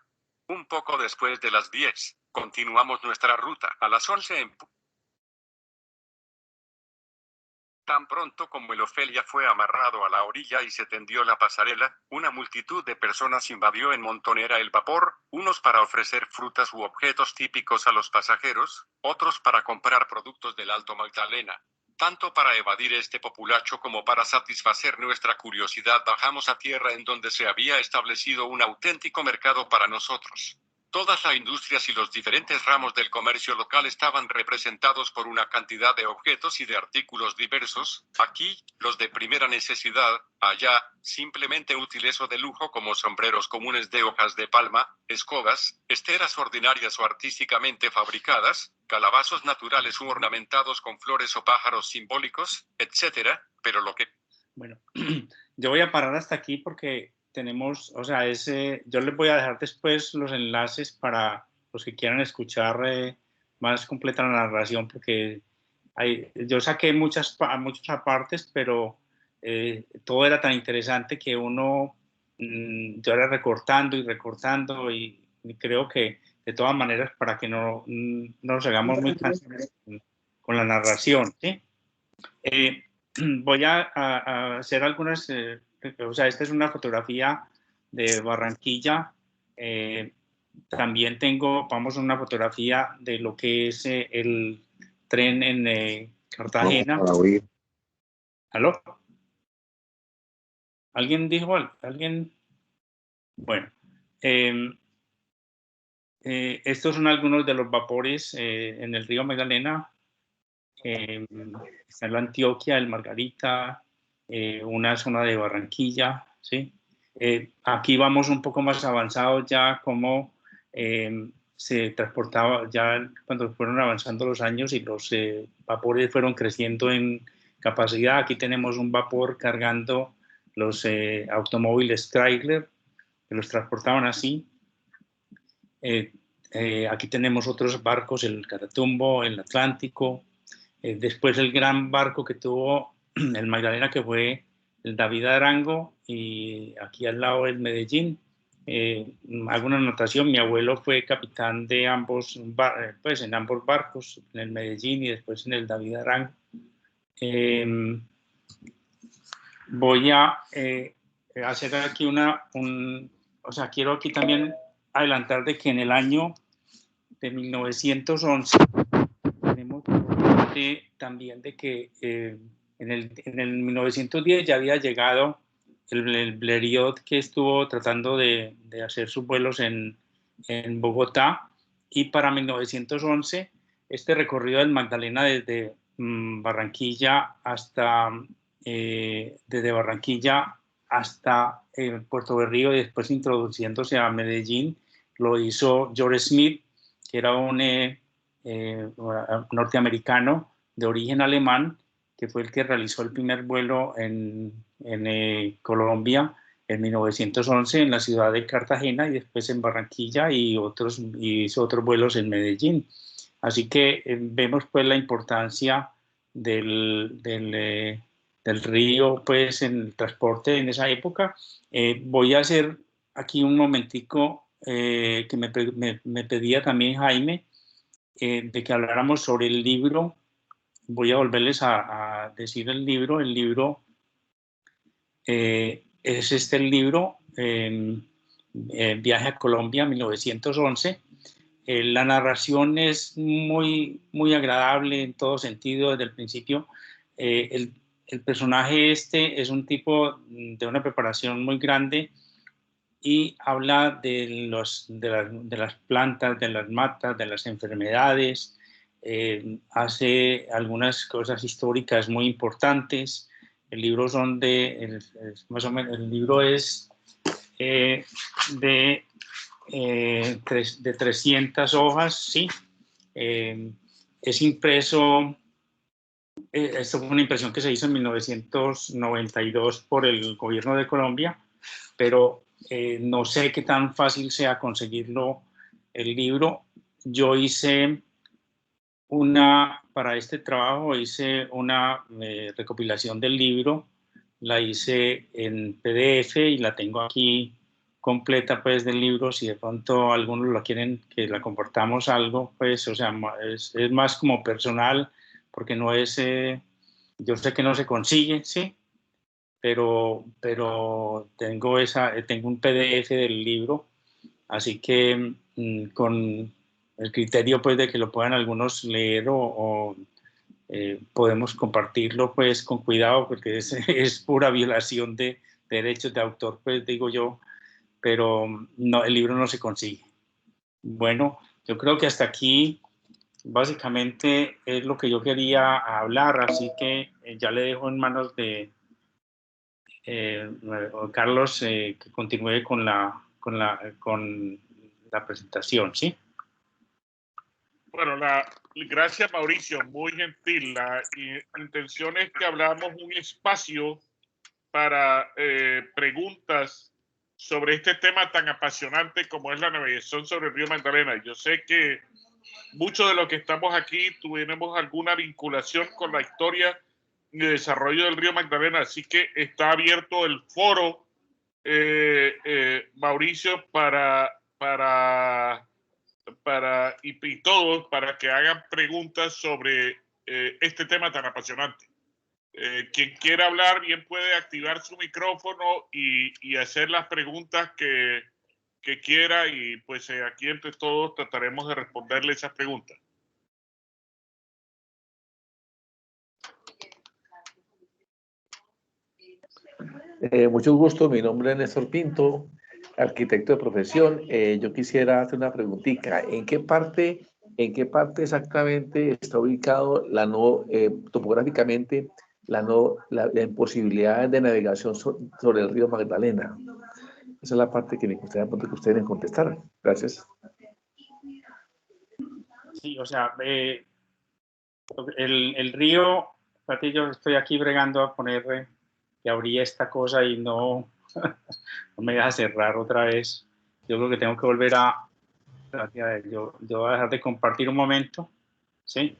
Un poco después de las 10, continuamos nuestra ruta. A las 11 en Tan pronto como el Ofelia fue amarrado a la orilla y se tendió la pasarela, una multitud de personas invadió en montonera el vapor, unos para ofrecer frutas u objetos típicos a los pasajeros, otros para comprar productos del Alto Magdalena. Tanto para evadir este populacho como para satisfacer nuestra curiosidad bajamos a tierra en donde se había establecido un auténtico mercado para nosotros. Todas las industrias y los diferentes ramos del comercio local estaban representados por una cantidad de objetos y de artículos diversos, aquí, los de primera necesidad, allá, simplemente útiles o de lujo como sombreros comunes de hojas de palma, escobas, esteras ordinarias o artísticamente fabricadas, calabazos naturales u ornamentados con flores o pájaros simbólicos, etc., pero lo que... Bueno, yo voy a parar hasta aquí porque tenemos, o sea, yo les voy a dejar después los enlaces para los que quieran escuchar más completa la narración, porque yo saqué muchos apartes, pero todo era tan interesante que yo era recortando y creo que de todas maneras para que no nos hagamos muy cansados con la narración, ¿sí? Voy a hacer algunas o sea, esta es una fotografía de Barranquilla. También vamos a una fotografía de lo que es el tren en Cartagena. ¿Aló? ¿Alguien dijo algo? ¿Alguien? Bueno, estos son algunos de los vapores en el río Magdalena. Está la Antioquia, el Margarita, una zona de Barranquilla, ¿sí? Aquí vamos un poco más avanzados ya como se transportaba ya cuando fueron avanzando los años y los vapores fueron creciendo en capacidad. Aquí tenemos un vapor cargando los automóviles trailer que los transportaban así. Aquí tenemos otros barcos, el Caratumbo, el Atlántico. Después el gran barco que tuvo el Magdalena, que fue el David Arango, y aquí al lado el Medellín. Hago una anotación, mi abuelo fue capitán de pues en ambos barcos, en el Medellín y después en el David Arango. Voy a hacer aquí o sea, quiero aquí también adelantar de que en el año de 1911 tenemos también de que en el 1910 ya había llegado el Blériot, que estuvo tratando de hacer sus vuelos en Bogotá, y para 1911 este recorrido del Magdalena desde Barranquilla hasta desde Barranquilla hasta Puerto Berrío y después introduciéndose a Medellín, lo hizo George Smith, que era un norteamericano de origen alemán, que fue el que realizó el primer vuelo en Colombia en 1911 en la ciudad de Cartagena y después en Barranquilla y hizo otros vuelos en Medellín. Así que vemos pues la importancia del río pues en el transporte en esa época. Voy a hacer aquí un momentico que me pedía también Jaime, de que habláramos sobre el libro. Voy a volverles a decir el libro. El libro es el libro Viaje a Colombia 1911. La narración es muy, muy agradable en todo sentido desde el principio. El personaje es un tipo de una preparación muy grande y habla de las plantas, de las matas, de las enfermedades, hace algunas cosas históricas muy importantes. El libro más o menos, el libro es de 300 hojas, sí. Es impreso, esto fue una impresión que se hizo en 1992 por el gobierno de Colombia, pero no sé qué tan fácil sea conseguirlo el libro. Yo para este trabajo hice una recopilación del libro, la hice en PDF y la tengo aquí completa pues del libro. Si de pronto algunos lo quieren que la compartamos algo, pues o sea, es más como personal, porque no es, yo sé que no se consigue, sí, pero tengo un PDF del libro, así que con el criterio pues de que lo puedan algunos leer o podemos compartirlo pues con cuidado, porque es pura violación de derechos de autor, pues digo yo, pero no, el libro no se consigue. Bueno, yo creo que hasta aquí básicamente es lo que yo quería hablar, así que ya le dejo en manos de Carlos, que continúe con la presentación, ¿sí? Bueno, gracias Mauricio, muy gentil. La intención es que hablamos un espacio para preguntas sobre este tema tan apasionante como es la navegación sobre el río Magdalena. Yo sé que muchos de los que estamos aquí tuvimos alguna vinculación con la historia y desarrollo del río Magdalena, así que está abierto el foro, Mauricio, y todos para que hagan preguntas sobre este tema tan apasionante. Quien quiera hablar bien puede activar su micrófono y hacer las preguntas que quiera, y pues aquí entre todos trataremos de responderle esas preguntas. Mucho gusto, mi nombre es Néstor Pinto, arquitecto de profesión. Yo quisiera hacer una preguntita. ¿En qué parte exactamente está ubicado topográficamente la imposibilidad de navegación sobre el río Magdalena? Esa es la parte que me gustaría que ustedes me contestaran. Gracias. Sí, o sea, el río, fíjate, yo estoy aquí bregando a poner que abrí esta cosa y no me deja cerrar otra vez. Yo creo que tengo que volver a ver, yo voy a dejar de compartir un momento, ¿sí?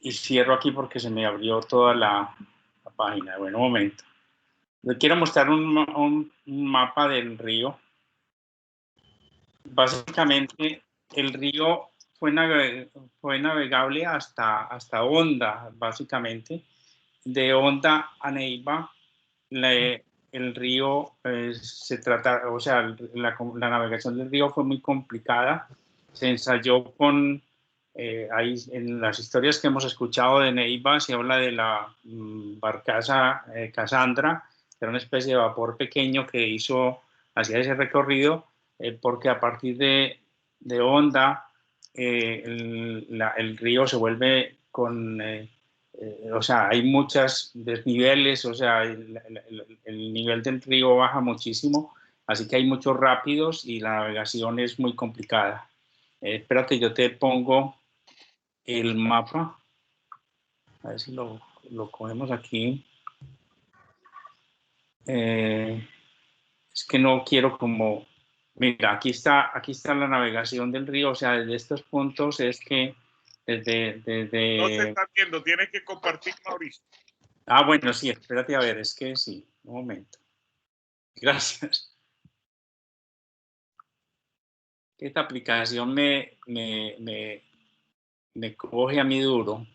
Y cierro aquí porque se me abrió toda la página. Bueno, un momento. Les quiero mostrar un mapa del río. Básicamente, el río fue navegable hasta Honda, básicamente. De Honda a Neiva, el río se trata, o sea, la navegación del río fue muy complicada. Se ensayó con, ahí en las historias que hemos escuchado de Neiva, se habla de la barcaza Cassandra, que era una especie de vapor pequeño que hacía ese recorrido, porque a partir de Honda, el río se vuelve con... o sea, hay muchos desniveles, o sea, el nivel del río baja muchísimo, así que hay muchos rápidos y la navegación es muy complicada. Espérate, yo te pongo el mapa, a ver si lo cogemos aquí. Es que no quiero como... Mira, aquí está la navegación del río, o sea, desde estos puntos es que desde... No se está viendo, tienes que compartir, Mauricio. Ah, bueno, sí, espérate a ver, es que sí, un momento. Gracias. Esta aplicación me coge a mí duro.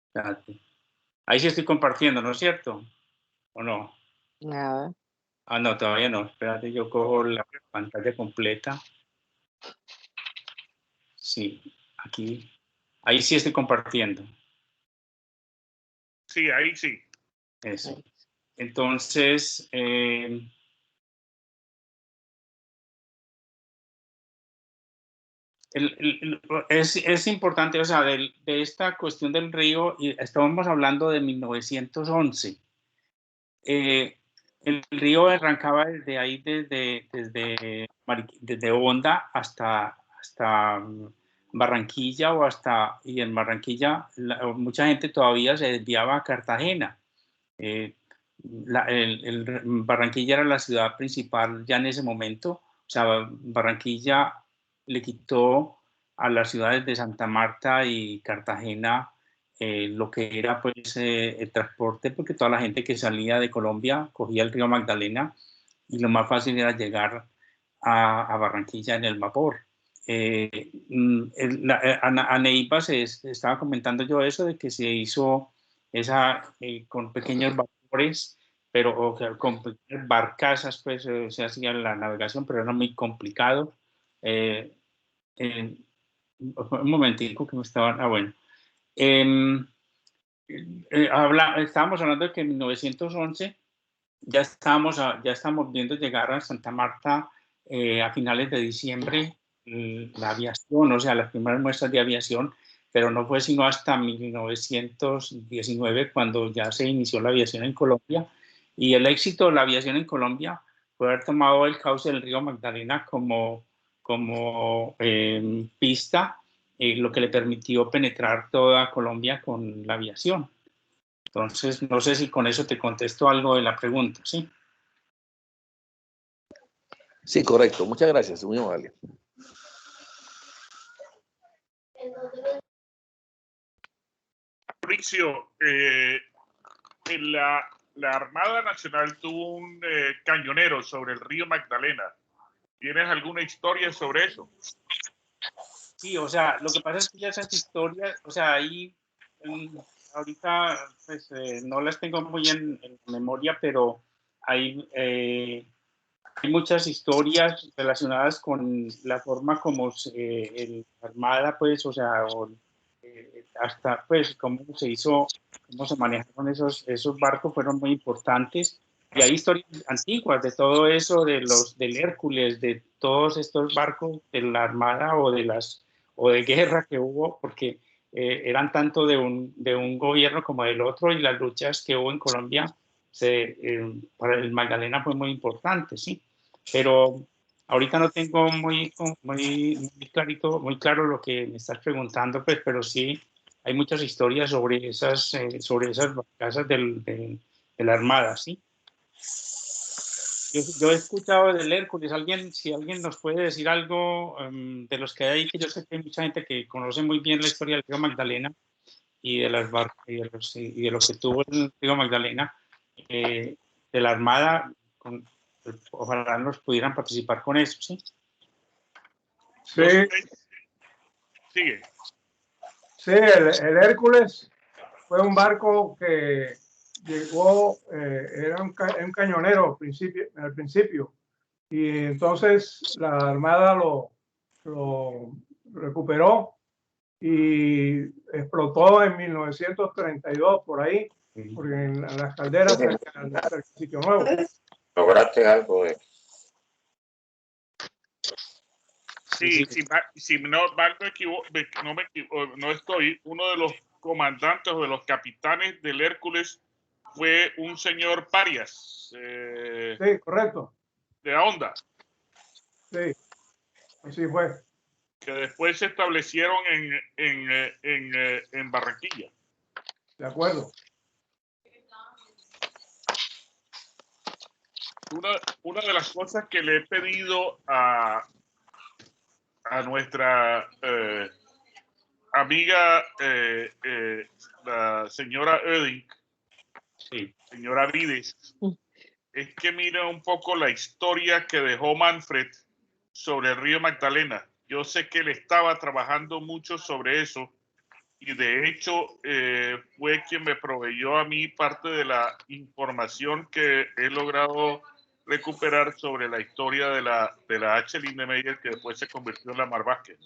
Espérate. Ahí sí estoy compartiendo, ¿no es cierto? ¿O no? Nada. Ah, no, todavía no. Espérate, yo cojo la pantalla completa. Sí, aquí. Ahí sí estoy compartiendo. Sí, ahí sí. Eso. Entonces, es importante, o sea, de esta cuestión del río, y estábamos hablando de 1911. El río arrancaba desde ahí, desde Honda hasta Barranquilla y en Barranquilla mucha gente todavía se desviaba a Cartagena. Barranquilla era la ciudad principal ya en ese momento, o sea, Barranquilla le quitó a las ciudades de Santa Marta y Cartagena lo que era pues el transporte, porque toda la gente que salía de Colombia cogía el río Magdalena y lo más fácil era llegar a Barranquilla en el vapor. A Neiva estaba comentando yo eso de que se hizo con pequeños vapores, pero o sea, con pequeñas barcazas, pues se hacía la navegación, pero era muy complicado. Eh, un momentico que me estaban... Ah, bueno. Estábamos hablando de que en 1911 ya estamos viendo llegar a Santa Marta a finales de diciembre la aviación, o sea, las primeras muestras de aviación, pero no fue sino hasta 1919 cuando ya se inició la aviación en Colombia, y el éxito de la aviación en Colombia fue haber tomado el cauce del río Magdalena como pista, lo que le permitió penetrar toda Colombia con la aviación. Entonces, no sé si con eso te contesto algo de la pregunta, ¿sí? Sí, correcto. Muchas gracias. Muy amable. Mauricio, la Armada Nacional tuvo un cañonero sobre el río Magdalena. ¿Tienes alguna historia sobre eso? Sí, o sea, lo que pasa es que ya esas historias, o sea, ahí ahorita pues no las tengo muy en memoria, pero hay, hay muchas historias relacionadas con la forma como la Armada, pues, o sea, hasta pues cómo se hizo, cómo se manejaron esos barcos fueron muy importantes. Y hay historias antiguas de todo eso, del Hércules, de todos estos barcos de la Armada o de guerra que hubo, porque eran tanto de un gobierno como del otro, y las luchas que hubo en Colombia para el Magdalena fue muy importante, ¿sí? Pero ahorita no tengo muy claro lo que me estás preguntando, pues, pero sí hay muchas historias sobre esas casas de la Armada, ¿sí? Yo he escuchado del Hércules. Si alguien nos puede decir algo de los que hay ahí, que yo sé que hay mucha gente que conoce muy bien la historia del río Magdalena y de las barcas y de lo que tuvo el río Magdalena, de la Armada, ojalá nos pudieran participar con eso, ¿sí? Sí, Sigue. sí, el Hércules fue un barco que llegó, era un cañonero al principio, y entonces la Armada lo recuperó y explotó en 1932 por ahí, porque en las calderas cerca del Sitio Nuevo. ¿Lograste algo de...? Sí, si no estoy, uno de los comandantes o de los capitanes del Hércules fue un señor Parias. Sí, correcto. De Honda. Sí, así fue. Que después se establecieron en Barranquilla. De acuerdo. Una de las cosas que le he pedido a nuestra amiga, la señora Oeding, Sí. señora Vides, es que mire un poco la historia que dejó Manfred sobre el río Magdalena. Yo sé que él estaba trabajando mucho sobre eso, y de hecho fue quien me proveyó a mí parte de la información que he logrado recuperar sobre la historia de la H. Lindemeyer, que después se convirtió en la Mar Vázquez.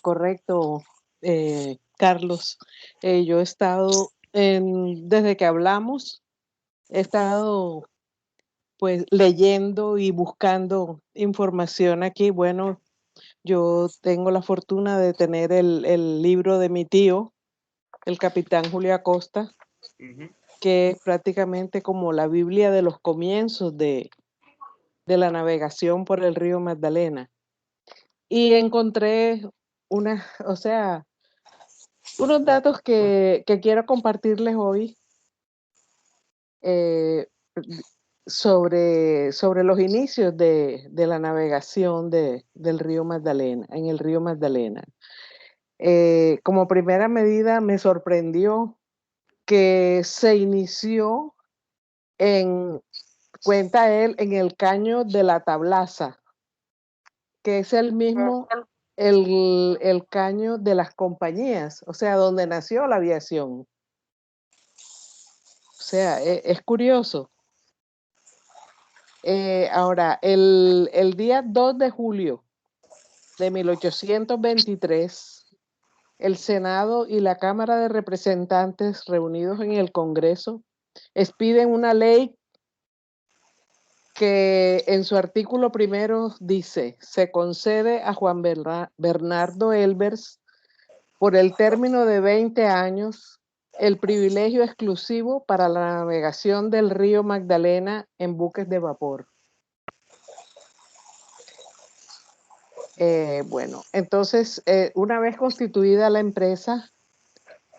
Correcto, Carlos. Yo he estado, desde que hablamos, he estado pues leyendo y buscando información aquí. Bueno, yo tengo la fortuna de tener el libro de mi tío, el capitán Julio Acosta, que es prácticamente como la Biblia de los comienzos de la navegación por el río Magdalena. Y encontré unos datos que quiero compartirles hoy sobre los inicios de la navegación del río Magdalena, en el río Magdalena. Como primera medida, me sorprendió que se inició cuenta él, en el caño de la Tablaza, que es el mismo, el caño de las compañías, o sea, donde nació la aviación. O sea, es curioso. Ahora, el día 2 de julio de 1823, el Senado y la Cámara de Representantes, reunidos en el Congreso, expiden una ley que en su artículo primero dice: se concede a Juan Bernardo Elbers, por el término de 20 años, el privilegio exclusivo para la navegación del río Magdalena en buques de vapor. Bueno, entonces, una vez constituida la empresa,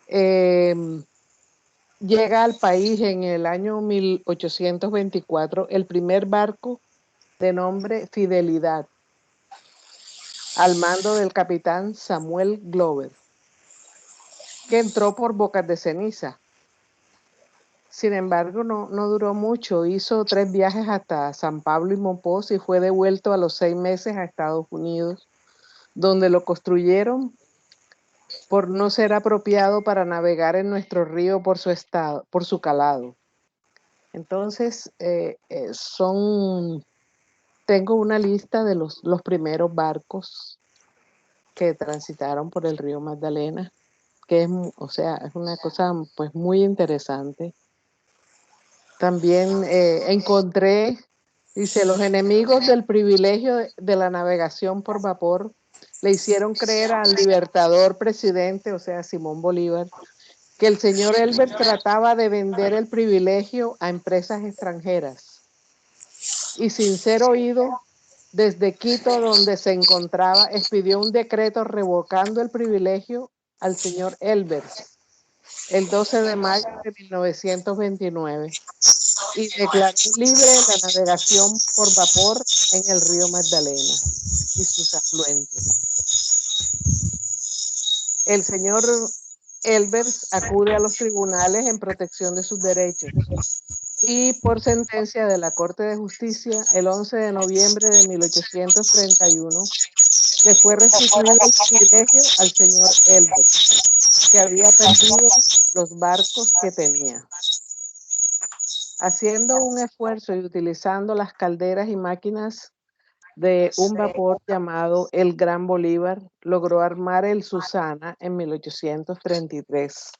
llega al país en el año 1824 el primer barco de nombre Fidelidad, al mando del capitán Samuel Glover, que entró por Bocas de Ceniza. Sin embargo, no duró mucho. Hizo 3 viajes hasta San Pablo y Mompox y fue devuelto a los 6 meses a Estados Unidos, donde lo construyeron por no ser apropiado para navegar en nuestro río por su calado. Entonces, tengo una lista de los primeros barcos que transitaron por el río Magdalena, que es una cosa pues muy interesante. También encontré, dice, los enemigos del privilegio de la navegación por vapor le hicieron creer al libertador presidente, o sea, Simón Bolívar, que el señor Elbert trataba de vender el privilegio a empresas extranjeras. Y sin ser oído, desde Quito, donde se encontraba, expidió un decreto revocando el privilegio al señor Elbert el 12 de mayo de 1929 y declaró libre la navegación por vapor en el río Magdalena y sus afluentes. El señor Elbers acude a los tribunales en protección de sus derechos y por sentencia de la Corte de Justicia el 11 de noviembre de 1831 le fue restituido el privilegio al señor Elbers, que había perdido los barcos que tenía. Haciendo un esfuerzo y utilizando las calderas y máquinas de un vapor llamado el Gran Bolívar, logró armar el Susana en 1833,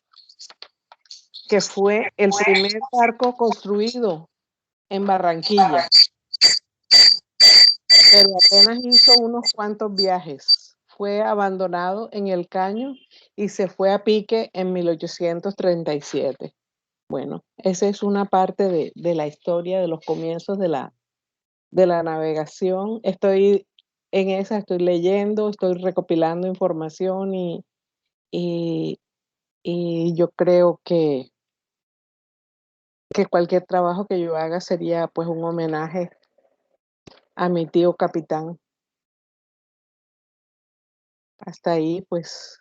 que fue el primer barco construido en Barranquilla, pero apenas hizo unos cuantos viajes. Fue abandonado en el Caño y se fue a pique en 1837. Bueno, esa es una parte de la historia de los comienzos de la navegación. Estoy en esa, estoy leyendo, estoy recopilando información y yo creo que cualquier trabajo que yo haga sería pues un homenaje a mi tío capitán. Hasta ahí, pues.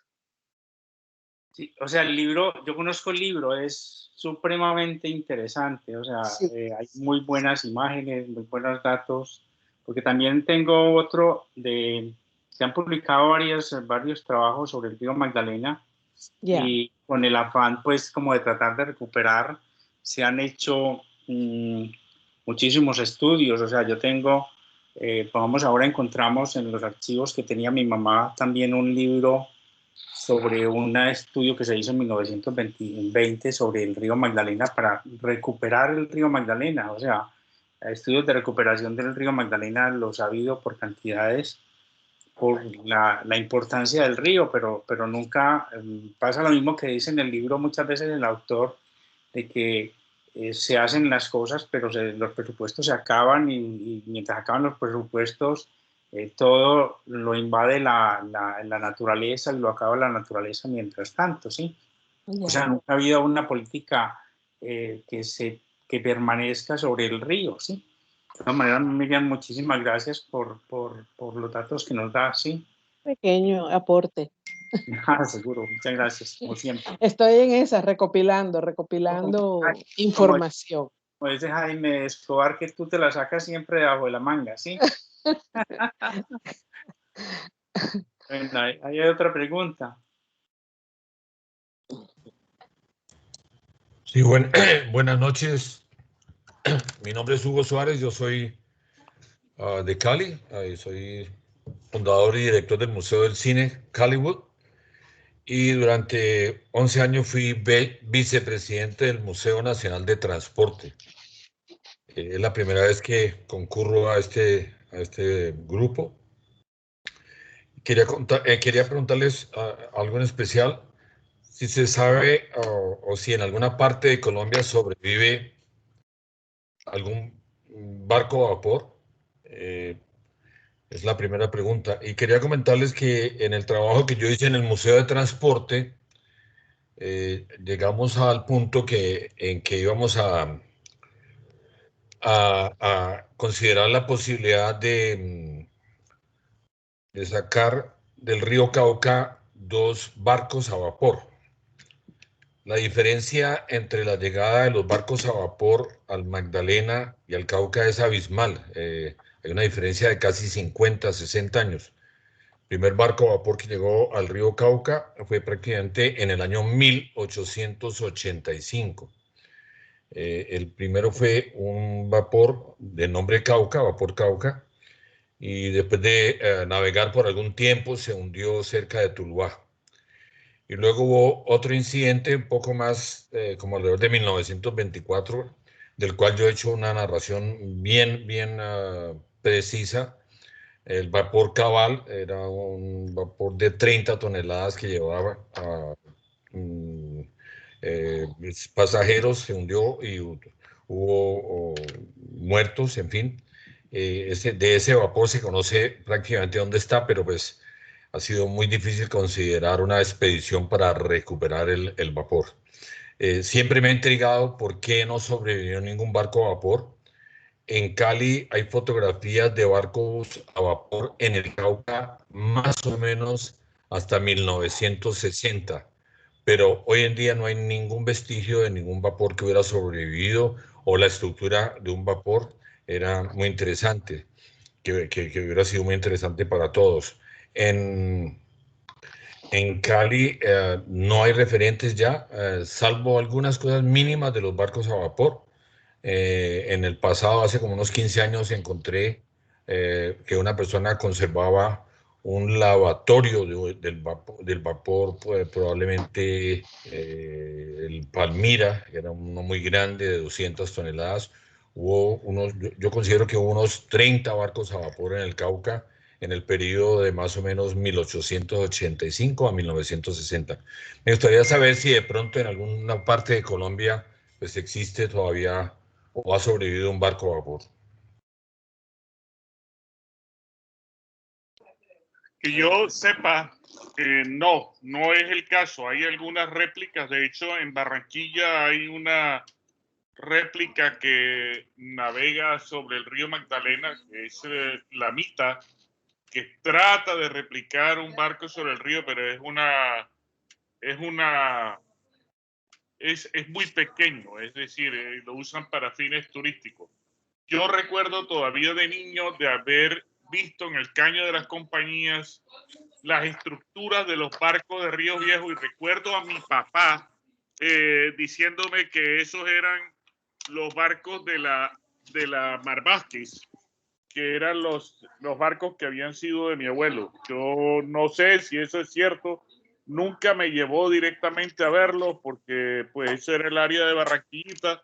Sí, o sea, el libro, yo conozco el libro, es supremamente interesante, o sea, Sí. Hay muy buenas imágenes, muy buenos datos, porque también tengo otro se han publicado varios trabajos sobre el río Magdalena, y con el afán, pues, como de tratar de recuperar, se han hecho muchísimos estudios, o sea, yo tengo, vamos, ahora encontramos en los archivos que tenía mi mamá también un libro sobre un estudio que se hizo en 1920 sobre el río Magdalena para recuperar el río Magdalena, o sea, estudios de recuperación del río Magdalena los ha habido por cantidades, por la importancia del río, pero nunca pasa lo mismo que dice en el libro muchas veces el autor, de que se hacen las cosas, pero los presupuestos se acaban y mientras acaban los presupuestos, todo lo invade la naturaleza y lo acaba la naturaleza mientras tanto, ¿sí? O sea, nunca ha habido una política que permanezca sobre el río, ¿sí? De todas maneras, Miriam, muchísimas gracias por los datos que nos da, ¿sí? Pequeño aporte. Seguro, muchas gracias, como siempre. Estoy en esa, recopilando información. Como dice Jaime Escobar, que tú te la sacas siempre debajo de la manga, ¿sí? Bueno, hay otra pregunta. Sí, buenas noches. Mi nombre es Hugo Suárez, yo soy de Cali, soy fundador y director del Museo del Cine Caliwood y durante 11 años fui vicepresidente del Museo Nacional de Transporte. Es la primera vez que concurro a este grupo. Quería preguntarles algo en especial, si se sabe o si en alguna parte de Colombia sobrevive algún barco a vapor. Es la primera pregunta. Y quería comentarles que en el trabajo que yo hice en el Museo de Transporte, llegamos al punto en que íbamos a considerar la posibilidad de sacar del río Cauca 2 barcos a vapor. La diferencia entre la llegada de los barcos a vapor al Magdalena y al Cauca es abismal. Hay una diferencia de casi 50, 60 años. primer barco a vapor que llegó al río Cauca fue prácticamente en el año 1885. El primero fue un vapor de nombre Cauca, vapor Cauca, y después de navegar por algún tiempo se hundió cerca de Tuluá. Y luego hubo otro incidente un poco más, como alrededor de 1924, del cual yo he hecho una narración bien precisa. El vapor Cabal era un vapor de 30 toneladas que llevaba a pasajeros, se hundió y hubo muertos, en fin. De ese vapor se conoce prácticamente dónde está, pero pues ha sido muy difícil considerar una expedición para recuperar el vapor. Siempre me ha intrigado por qué no sobrevivió ningún barco a vapor. En Cali hay fotografías de barcos a vapor en el Cauca más o menos hasta 1960, pero hoy en día no hay ningún vestigio de ningún vapor que hubiera sobrevivido, o la estructura de un vapor era muy interesante, que hubiera sido muy interesante para todos. En Cali no hay referentes ya, salvo algunas cosas mínimas de los barcos a vapor. En el pasado, hace como unos 15 años, encontré que una persona conservaba un lavatorio del vapor, pues, probablemente el Palmira, que era uno muy grande de 200 toneladas. Yo considero que hubo unos 30 barcos a vapor en el Cauca en el periodo de más o menos 1885 a 1960. Me gustaría saber si de pronto en alguna parte de Colombia pues existe todavía o ha sobrevivido un barco a vapor. Que yo sepa, no es el caso. Hay algunas réplicas. De hecho, en Barranquilla hay una réplica que navega sobre el río Magdalena, que es la Mita, que trata de replicar un barco sobre el río, pero es muy pequeño, es decir, lo usan para fines turísticos. Yo recuerdo todavía de niño de haber visto en el caño de las compañías las estructuras de los barcos de Río Viejo, y recuerdo a mi papá diciéndome que esos eran los barcos de la Mar Vázquez, que eran los barcos que habían sido de mi abuelo. Yo no sé si eso es cierto, nunca me llevó directamente a verlo porque pues eso era el área de Barranquillita.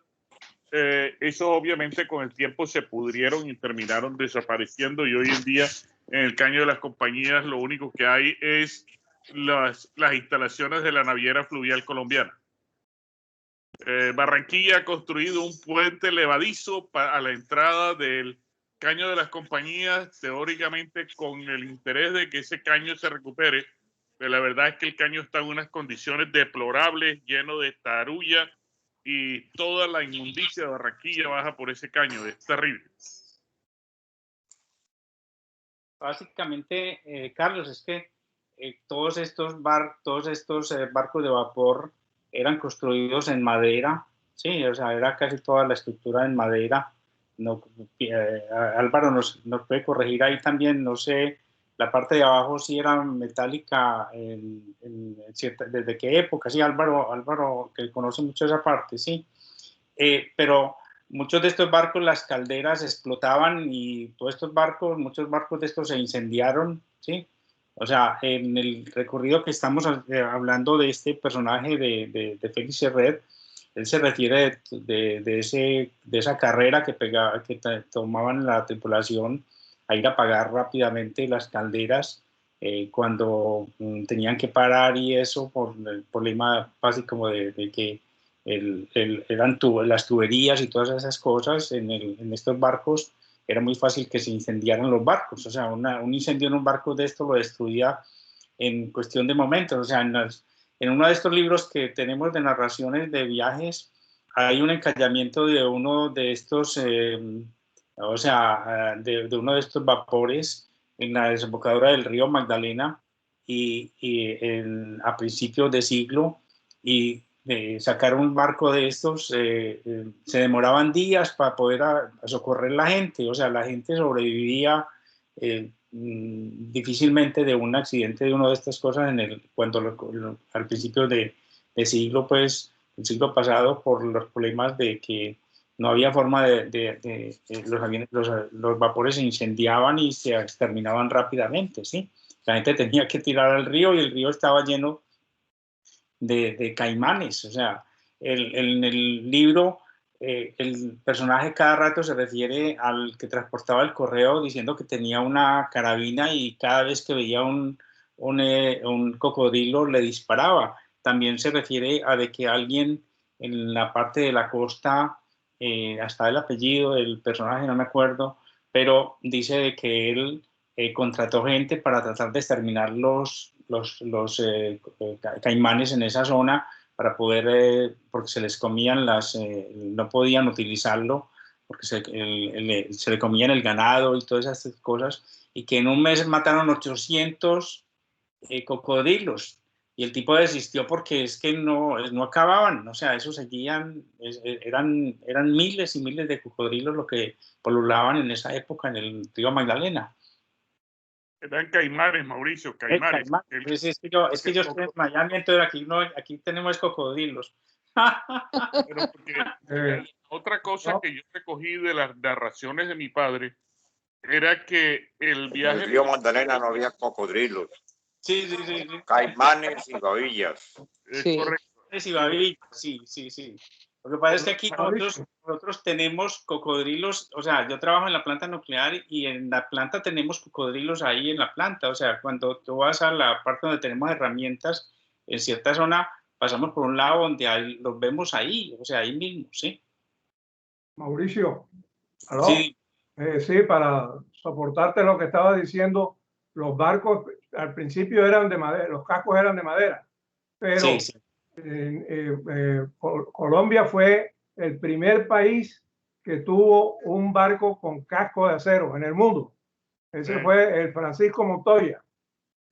Eso obviamente con el tiempo se pudrieron y terminaron desapareciendo, y hoy en día en el caño de las compañías lo único que hay es las instalaciones de la naviera fluvial colombiana. Barranquilla ha construido un puente levadizo a la entrada del caño de las compañías, teóricamente con el interés de que ese caño se recupere, pero la verdad es que el caño está en unas condiciones deplorables, lleno de tarulla, y toda la inmundicia de Barranquilla baja por ese caño. Es terrible. Básicamente, Carlos, es que todos estos barcos de vapor eran construidos en madera, sí, o sea, era casi toda la estructura en madera. No, Álvaro nos puede corregir ahí también, no sé, la parte de abajo sí era metálica, ¿desde qué época? Sí, Álvaro, que conoce mucho esa parte, sí, pero muchos de estos barcos, las calderas explotaban, y muchos barcos de estos se incendiaron, ¿sí? O sea, en el recorrido que estamos hablando de este personaje de Félix Herret, él se refiere de esa carrera que tomaban la tripulación a ir a apagar rápidamente las calderas cuando tenían que parar, y eso por el problema básico de que eran las tuberías y todas esas cosas en estos barcos. Era muy fácil que se incendiaran los barcos, o sea, un incendio en un barco de esto lo destruía en cuestión de momentos. O sea, en uno de estos libros que tenemos de narraciones de viajes, hay un encallamiento de uno de estos, de uno de estos vapores en la desembocadura del río Magdalena, a principios de siglo, y sacar un barco de estos se demoraban días para poder socorrer la gente. O sea, la gente sobrevivía difícilmente de un accidente de una de estas cosas al principio de siglo, pues, el siglo pasado, por los problemas de que no había forma los vapores se incendiaban y se exterminaban rápidamente, ¿sí? La gente tenía que tirar al río y el río estaba lleno de caimanes. O sea, en el libro el personaje cada rato se refiere al que transportaba el correo diciendo que tenía una carabina y cada vez que veía un cocodrilo le disparaba. También se refiere a de que alguien en la parte de la costa, hasta el apellido del personaje no me acuerdo, pero dice de que él contrató gente para tratar de exterminar los caimanes en esa zona para poder, porque se les comían no podían utilizarlo porque se le comían el ganado y todas esas cosas, y que en un mes mataron 800 cocodrilos, y el tipo desistió porque es que no acababan, o sea, eso seguían, eran miles y miles de cocodrilos lo que polulaban en esa época en el río Magdalena. Eran caimanes, Mauricio, caimanes. Es que yo estoy en Miami, entonces aquí tenemos cocodrilos. Pero porque, otra cosa que yo recogí de las narraciones de mi padre era que el viaje... En el río Magdalena no había cocodrilos. Sí. Caimanes y babillas. Sí. Correcto. Y babillas, sí. Lo que pasa es que aquí nosotros tenemos cocodrilos, o sea, yo trabajo en la planta nuclear y en la planta tenemos cocodrilos ahí en la planta, o sea, cuando tú vas a la parte donde tenemos herramientas, en cierta zona pasamos por un lado donde los vemos ahí, o sea, ahí mismo, ¿sí? Mauricio, ¿aló? Sí. Sí, para soportarte lo que estaba diciendo, los barcos al principio eran de madera, los cascos eran de madera, pero sí. Colombia fue el primer país que tuvo un barco con casco de acero en el mundo. Ese fue el Francisco Montoya,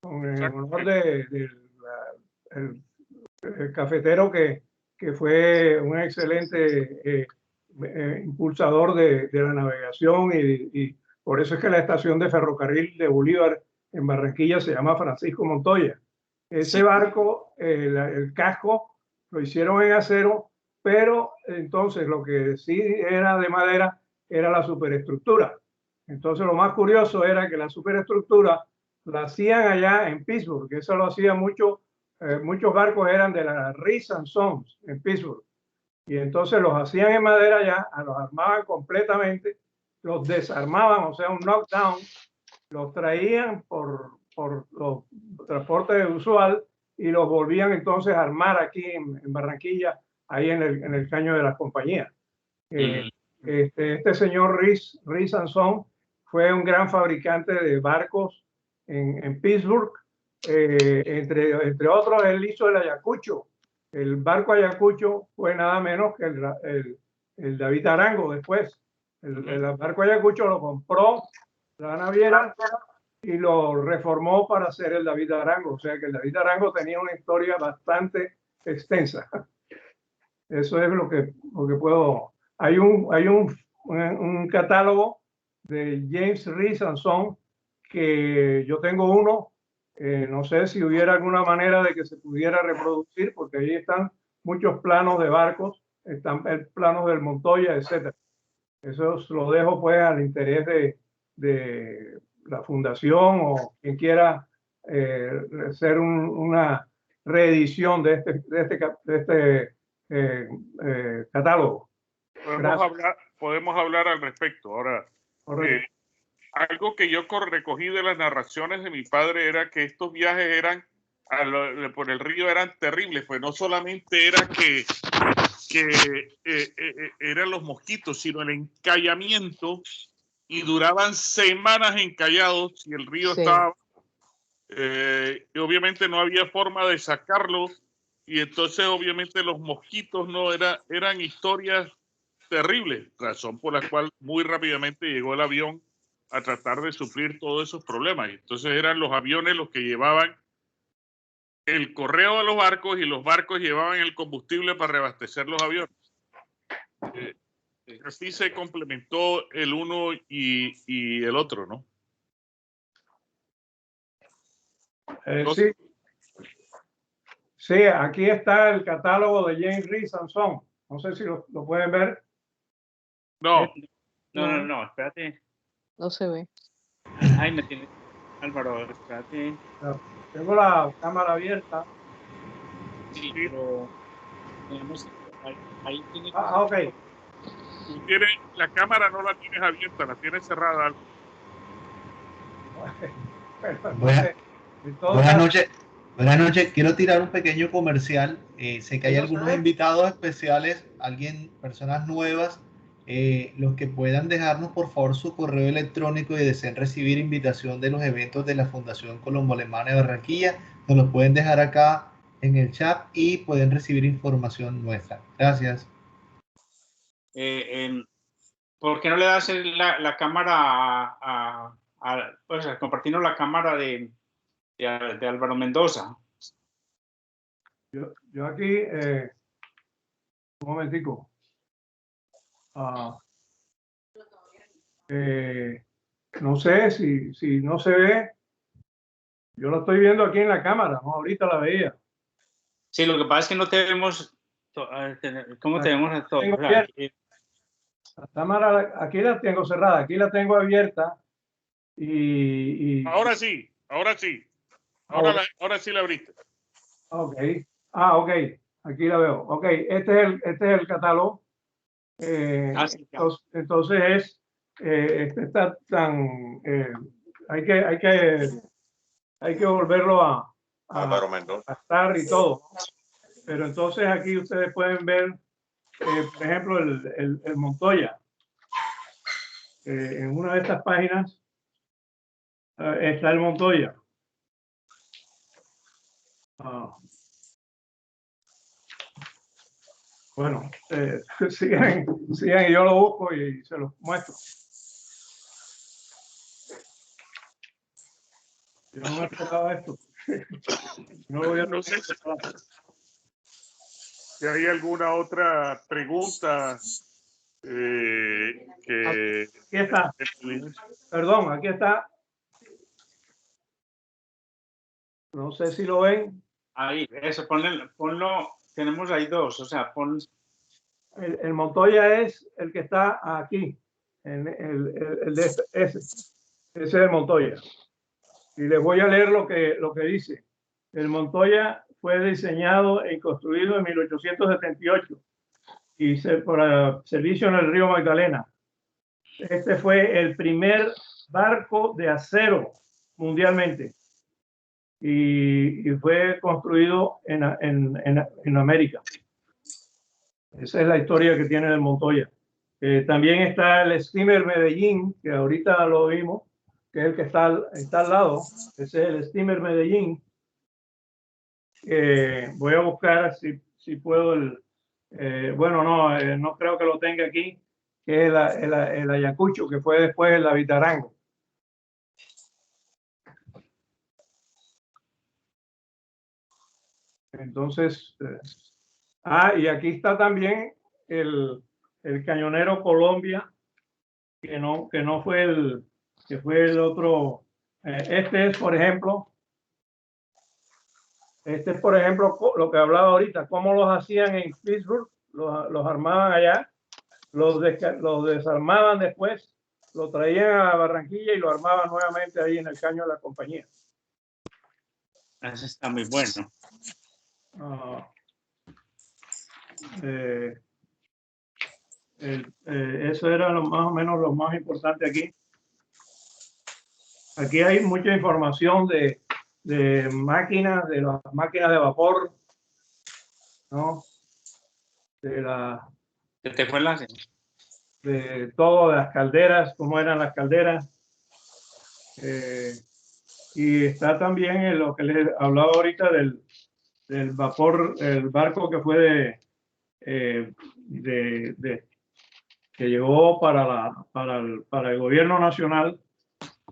con el honor el cafetero que fue un excelente impulsador de la navegación, y por eso es que la estación de ferrocarril de Bolívar en Barranquilla se llama Francisco Montoya. Ese barco, el casco, lo hicieron en acero, pero entonces lo que sí era de madera era la superestructura. Entonces lo más curioso era que la superestructura la hacían allá en Pittsburgh, que eso lo hacía muchos barcos eran de la Rees & Sons en Pittsburgh. Y entonces los hacían en madera ya, los armaban completamente, los desarmaban, o sea, un knockdown, los traían por los transportes usual y los volvían entonces a armar aquí en Barranquilla, ahí en el caño de las compañías. Este señor Rees & Sons fue un gran fabricante de barcos en Pittsburgh. Entre otros, él hizo el Ayacucho. El barco Ayacucho fue nada menos que el David Arango después. El barco Ayacucho lo compró la naviera y lo reformó para hacer el David Arango. O sea que el David Arango tenía una historia bastante extensa. Eso es lo que puedo... Hay un catálogo de James Rees & Sons que yo tengo uno. No sé si hubiera alguna manera de que se pudiera reproducir, porque ahí están muchos planos de barcos, están planos del Montoya, etc. Eso lo dejo pues al interés de la fundación o quien quiera hacer una reedición de este catálogo. Podemos hablar al respecto. Ahora, algo que yo recogí de las narraciones de mi padre era que estos viajes por el río eran terribles, pues no solamente era que eran los mosquitos, sino el encallamiento, y duraban semanas encallados y el río estaba... y obviamente no había forma de sacarlo, y entonces obviamente los mosquitos eran historias terribles, razón por la cual muy rápidamente llegó el avión a tratar de suplir todos esos problemas. Entonces eran los aviones los que llevaban el correo a los barcos y los barcos llevaban el combustible para reabastecer los aviones. Así se complementó el uno y el otro, ¿no? Sí. Sí, aquí está el catálogo de James Reed Samson. No sé si lo pueden ver. No. No, espérate. No se ve. Ay, me tiene Álvaro, espérate. Tengo la cámara abierta. Sí, pero tenemos ahí tiene que ok. Tú tienes, la cámara no la tienes abierta, la tienes cerrada. Buenas noches. Buenas noches. Quiero tirar un pequeño comercial. Sé que hay algunos invitados especiales, personas nuevas. Los que puedan dejarnos por favor su correo electrónico y deseen recibir invitación de los eventos de la Fundación Colombo Alemana de Barranquilla, nos lo pueden dejar acá en el chat y pueden recibir información nuestra. Gracias. ¿Por qué no le das la cámara pues, a compartirnos la cámara de Álvaro Mendoza? Yo aquí, un momentico. No sé si no se ve. Yo lo estoy viendo aquí en la cámara, ¿no? Ahorita la veía. Sí, lo que pasa es que no te vemos. ¿Cómo te vemos a todos? La cámara aquí la tengo cerrada, aquí la tengo abierta. Ahora sí. Ahora sí la abriste. Ok. Ok. Aquí la veo. Ok. Este es el catálogo. Entonces este está tan hay que volverlo a estar y todo, pero entonces aquí ustedes pueden ver por ejemplo el Montoya en una de estas páginas está el Montoya. Bueno, sigan y yo lo busco y se los muestro. Yo no me esperaba esto. No sé si hay alguna otra pregunta que... Aquí está. Perdón, aquí está. No sé si lo ven. Ahí, eso, ponlo. Tenemos ahí dos, o sea, pon... El Montoya es el que está aquí. El de ese es el Montoya. Y les voy a leer lo que dice. El Montoya fue diseñado y construido en 1878 y para servicio en el río Magdalena. Este fue el primer barco de acero mundialmente y fue construido en América. Esa es la historia que tiene el Montoya. También está el Steamer Medellín, que ahorita lo vimos, que es el que está al lado. Ese es el Steamer Medellín. Voy a buscar si puedo bueno, no creo que lo tenga aquí, que es el Ayacucho, que fue después el Avitarango. Entonces, y aquí está también el Cañonero Colombia, que no fue que fue el otro. Este es, por ejemplo, lo que hablaba ahorita, cómo los hacían en Pittsburgh, los armaban allá, los desarmaban después, lo traían a Barranquilla y lo armaban nuevamente ahí en el caño de la compañía. Eso está muy bueno. Eso era más o menos lo más importante aquí. Aquí hay mucha información de máquinas, de las máquinas de vapor, ¿no? ¿Te fue enlace? De todo, de las calderas, cómo eran las calderas. Y está también en lo que les hablaba ahorita del vapor, el barco que fue que llegó para el gobierno nacional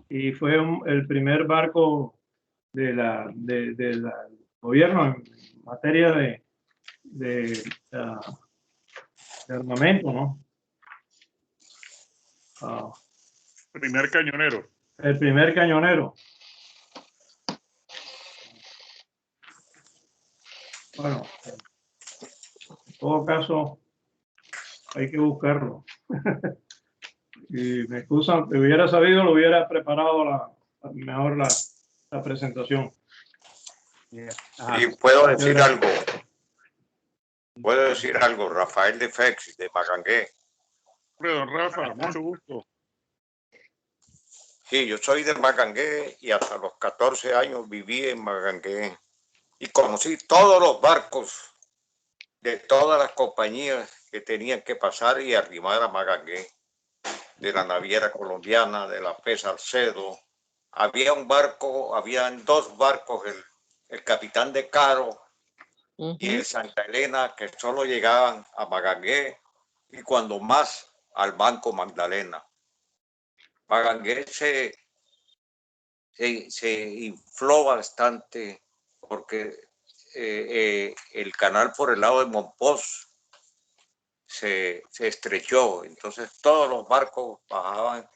y fue el primer barco del gobierno en materia de armamento, ¿no? Primer cañonero. El primer cañonero. Bueno, en todo caso, hay que buscarlo. Y me excusan, si hubiera sabido, lo hubiera preparado mejor la presentación. Y puedo decir algo. Puedo decir algo, Rafael de Fex, de Magangué. Don Rafa, mucho gusto. Sí, yo soy de Magangué y hasta los 14 años viví en Magangué y conocí todos los barcos de todas las compañías que tenían que pasar y arrimar a Magangué, de la naviera colombiana, de la P. Salcedo. Habían dos barcos, el Capitán de Caro y el Santa Elena, que solo llegaban a Magangué y cuando más al Banco Magdalena. Magangué se infló bastante porque el canal por el lado de Monpós se estrechó, entonces todos los barcos bajaban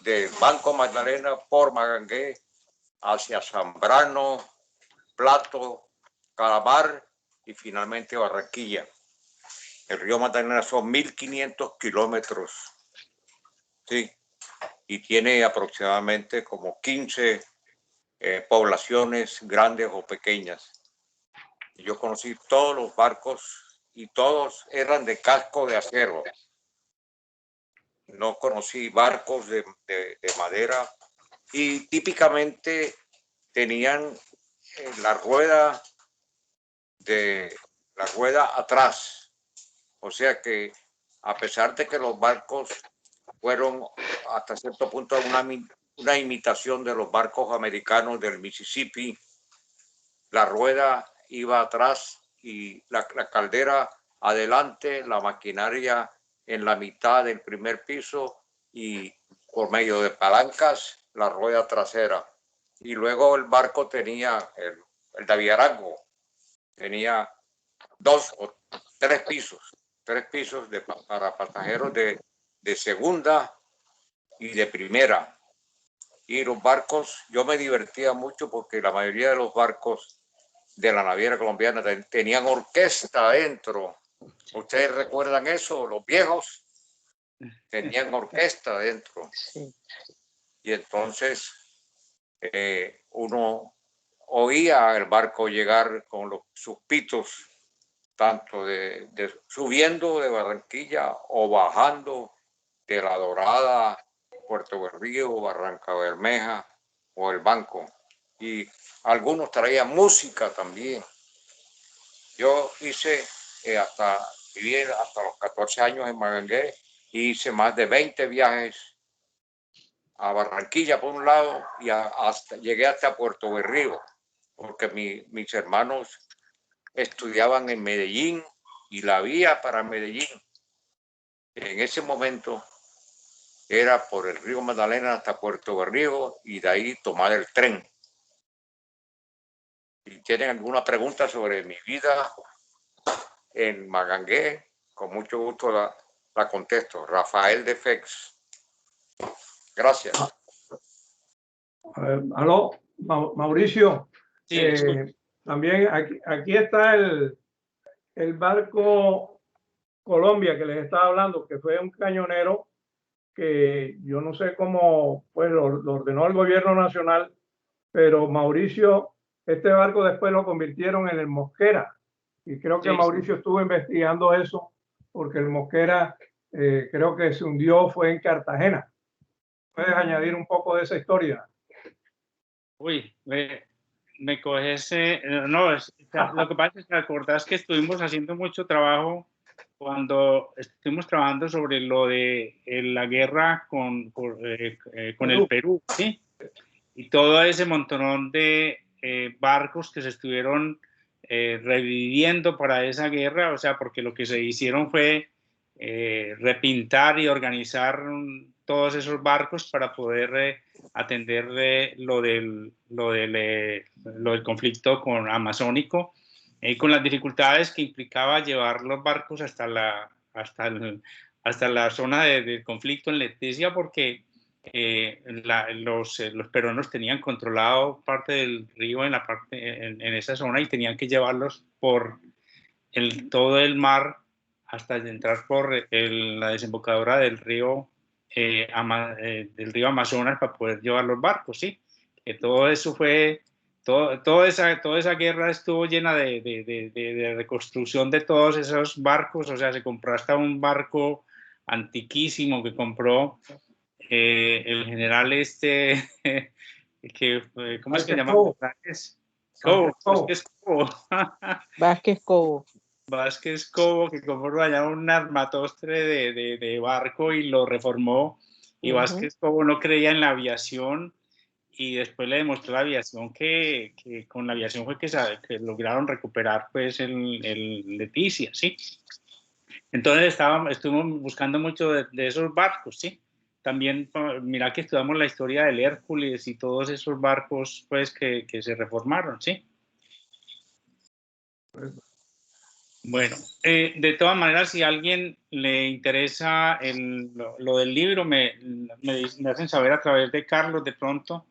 del Banco Magdalena por Magangué hacia Zambrano, Plato, Calamar y finalmente Barranquilla. El río Magdalena son 1.500 kilómetros, sí, y tiene aproximadamente como 15 poblaciones grandes o pequeñas. Yo conocí todos los barcos y todos eran de casco de acero. No conocí barcos de madera y típicamente tenían la rueda atrás. O sea que a pesar de que los barcos fueron hasta cierto punto una imitación de los barcos americanos del Mississippi, la rueda iba atrás y la caldera adelante, la maquinaria en la mitad del primer piso y por medio de palancas la rueda trasera. Y luego el barco tenía, el Daviarango, tenía 2 o 3 pisos, para pasajeros de segunda y de primera. Y los barcos, yo me divertía mucho porque la mayoría de los barcos de la naviera colombiana tenían orquesta adentro. ¿Ustedes recuerdan eso? Los viejos tenían orquesta adentro. Y entonces uno oía el barco llegar con sus pitos, tanto subiendo de Barranquilla o bajando de La Dorada, Puerto Berrío, Barranca Bermeja o el Banco. Y algunos traían música también. Yo viví hasta los 14 años en Magangué y hice más de 20 viajes a Barranquilla por un lado y llegué hasta Puerto Berrío, porque mis hermanos estudiaban en Medellín y la vía para Medellín en ese momento era por el río Magdalena hasta Puerto Berrío y de ahí tomar el tren. Si tienen alguna pregunta sobre mi vida en Magangué, con mucho gusto la contesto. Rafael de Fex. Gracias. Aló, Mauricio. Sí, también aquí está el barco Colombia que les estaba hablando, que fue un cañonero que yo no sé cómo pues lo ordenó el gobierno nacional, pero Mauricio, este barco después lo convirtieron en el Mosquera y creo que Mauricio estuvo investigando eso porque el Mosquera creo que se hundió, fue en Cartagena. ¿Puedes añadir un poco de esa historia? Uy, me coges, no, lo que pasa es que acordás que estuvimos haciendo mucho trabajo cuando estuvimos trabajando sobre lo de la guerra con el Perú, ¿sí? Y todo ese montonón de barcos que se estuvieron reviviendo para esa guerra, o sea, porque lo que se hicieron fue repintar y organizar todos esos barcos para poder atender lo del conflicto amazónico, con las dificultades que implicaba llevar los barcos hasta la zona del conflicto en Leticia, porque los peruanos tenían controlado parte del río en esa zona y tenían que llevarlos por todo el mar hasta entrar por la desembocadura del río Amazonas para poder llevar los barcos, ¿sí? Que todo eso fue, toda esa guerra estuvo llena de reconstrucción de todos esos barcos, o sea, se compró hasta un barco antiquísimo que compró el general ¿cómo es que se llama? Vázquez Cobo. Vázquez Cobo, que compró allá un armatostre de barco y lo reformó. Y Vázquez Cobo no creía en la aviación y después le demostró a la aviación que con la aviación fue que lograron recuperar pues el Leticia, ¿sí? Entonces estuvimos buscando mucho de esos barcos, ¿sí? También, mira que estudiamos la historia del Hércules y todos esos barcos pues que se reformaron, ¿sí? Bueno, de todas maneras, si a alguien le interesa lo del libro, me hacen saber a través de Carlos de pronto.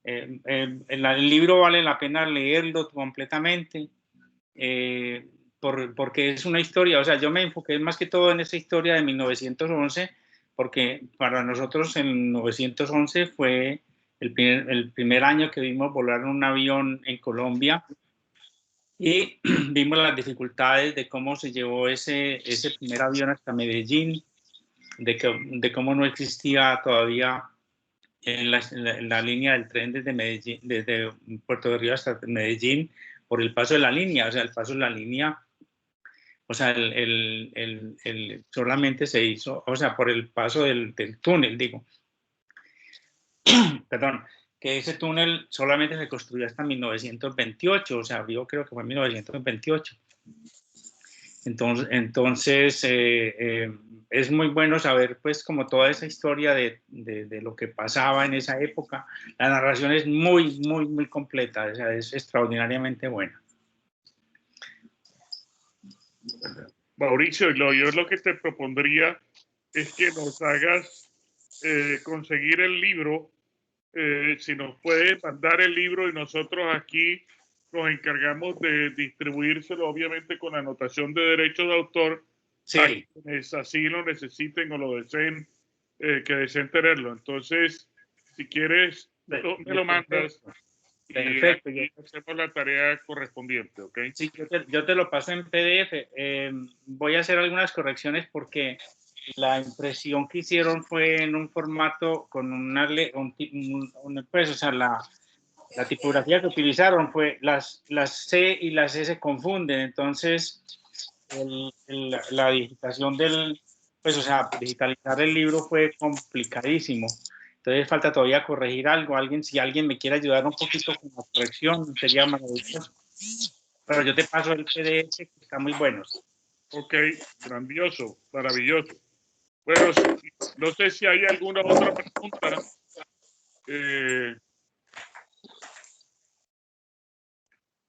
El libro vale la pena leerlo completamente porque es una historia, o sea, yo me enfoqué más que todo en esa historia de 1911 porque para nosotros en 1911 fue el primer año que vimos volar un avión en Colombia. Y vimos las dificultades de cómo se llevó ese primer avión hasta Medellín, de cómo no existía todavía en la línea del tren desde Medellín, desde Puerto de Río hasta Medellín, por el paso de la línea, o sea, el paso de la línea, o sea, solamente se hizo, o sea, por el paso del túnel, digo. Perdón, que ese túnel solamente se construyó hasta 1928, o sea, yo creo que fue en 1928. Entonces es muy bueno saber pues como toda esa historia de lo que pasaba en esa época. La narración es muy, muy, muy completa, o sea, es extraordinariamente buena. Mauricio, yo lo que te propondría es que nos hagas conseguir el libro. Si nos puedes mandar el libro y nosotros aquí nos encargamos de distribuírselo, obviamente con anotación de derechos de autor, sí, a quienes así lo necesiten o lo deseen, que deseen tenerlo. Entonces, si quieres, me lo mandas perfecto. Y hacemos la tarea correspondiente, ¿ok? Sí, yo te lo paso en PDF. Voy a hacer algunas correcciones porque la impresión que hicieron fue en un formato con pues, o sea, la tipografía que utilizaron fue las C y las S se confunden, entonces la digitación pues, o sea, digitalizar el libro fue complicadísimo. Entonces falta todavía corregir algo. Si alguien me quiere ayudar un poquito con la corrección, sería maravilloso. Pero yo te paso el PDF, que está muy bueno. Ok, grandioso, maravilloso. Bueno, no sé si hay alguna otra pregunta.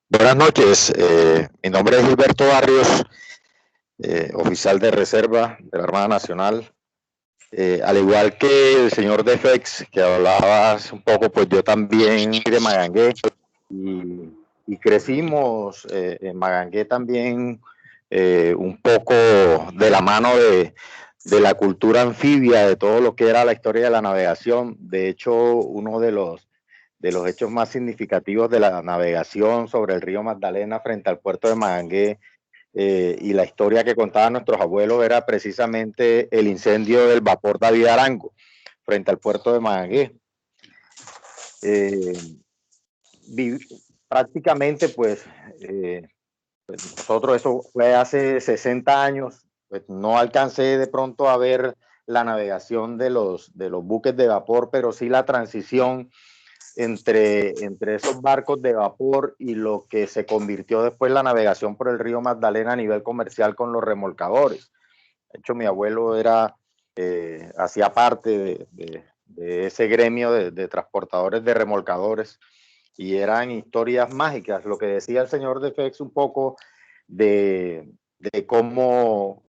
Buenas noches, mi nombre es Gilberto Barrios, oficial de reserva de la Armada Nacional. Al igual que el señor Defex, que hablaba hace un poco, pues yo también de Magangué y crecimos en Magangué también un poco de la mano de la cultura anfibia, de todo lo que era la historia de la navegación. De hecho, uno de los hechos más significativos de la navegación sobre el río Magdalena frente al puerto de Magangué y la historia que contaban nuestros abuelos era precisamente el incendio del vapor David Arango frente al puerto de Magangué. Prácticamente pues nosotros, eso fue hace 60 años, pues no alcancé de pronto a ver la navegación de los buques de vapor, pero sí la transición entre esos barcos de vapor y lo que se convirtió después la navegación por el río Magdalena a nivel comercial con los remolcadores. De hecho, mi abuelo hacía parte de ese gremio de transportadores de remolcadores y eran historias mágicas. Lo que decía el señor Defex un poco de cómo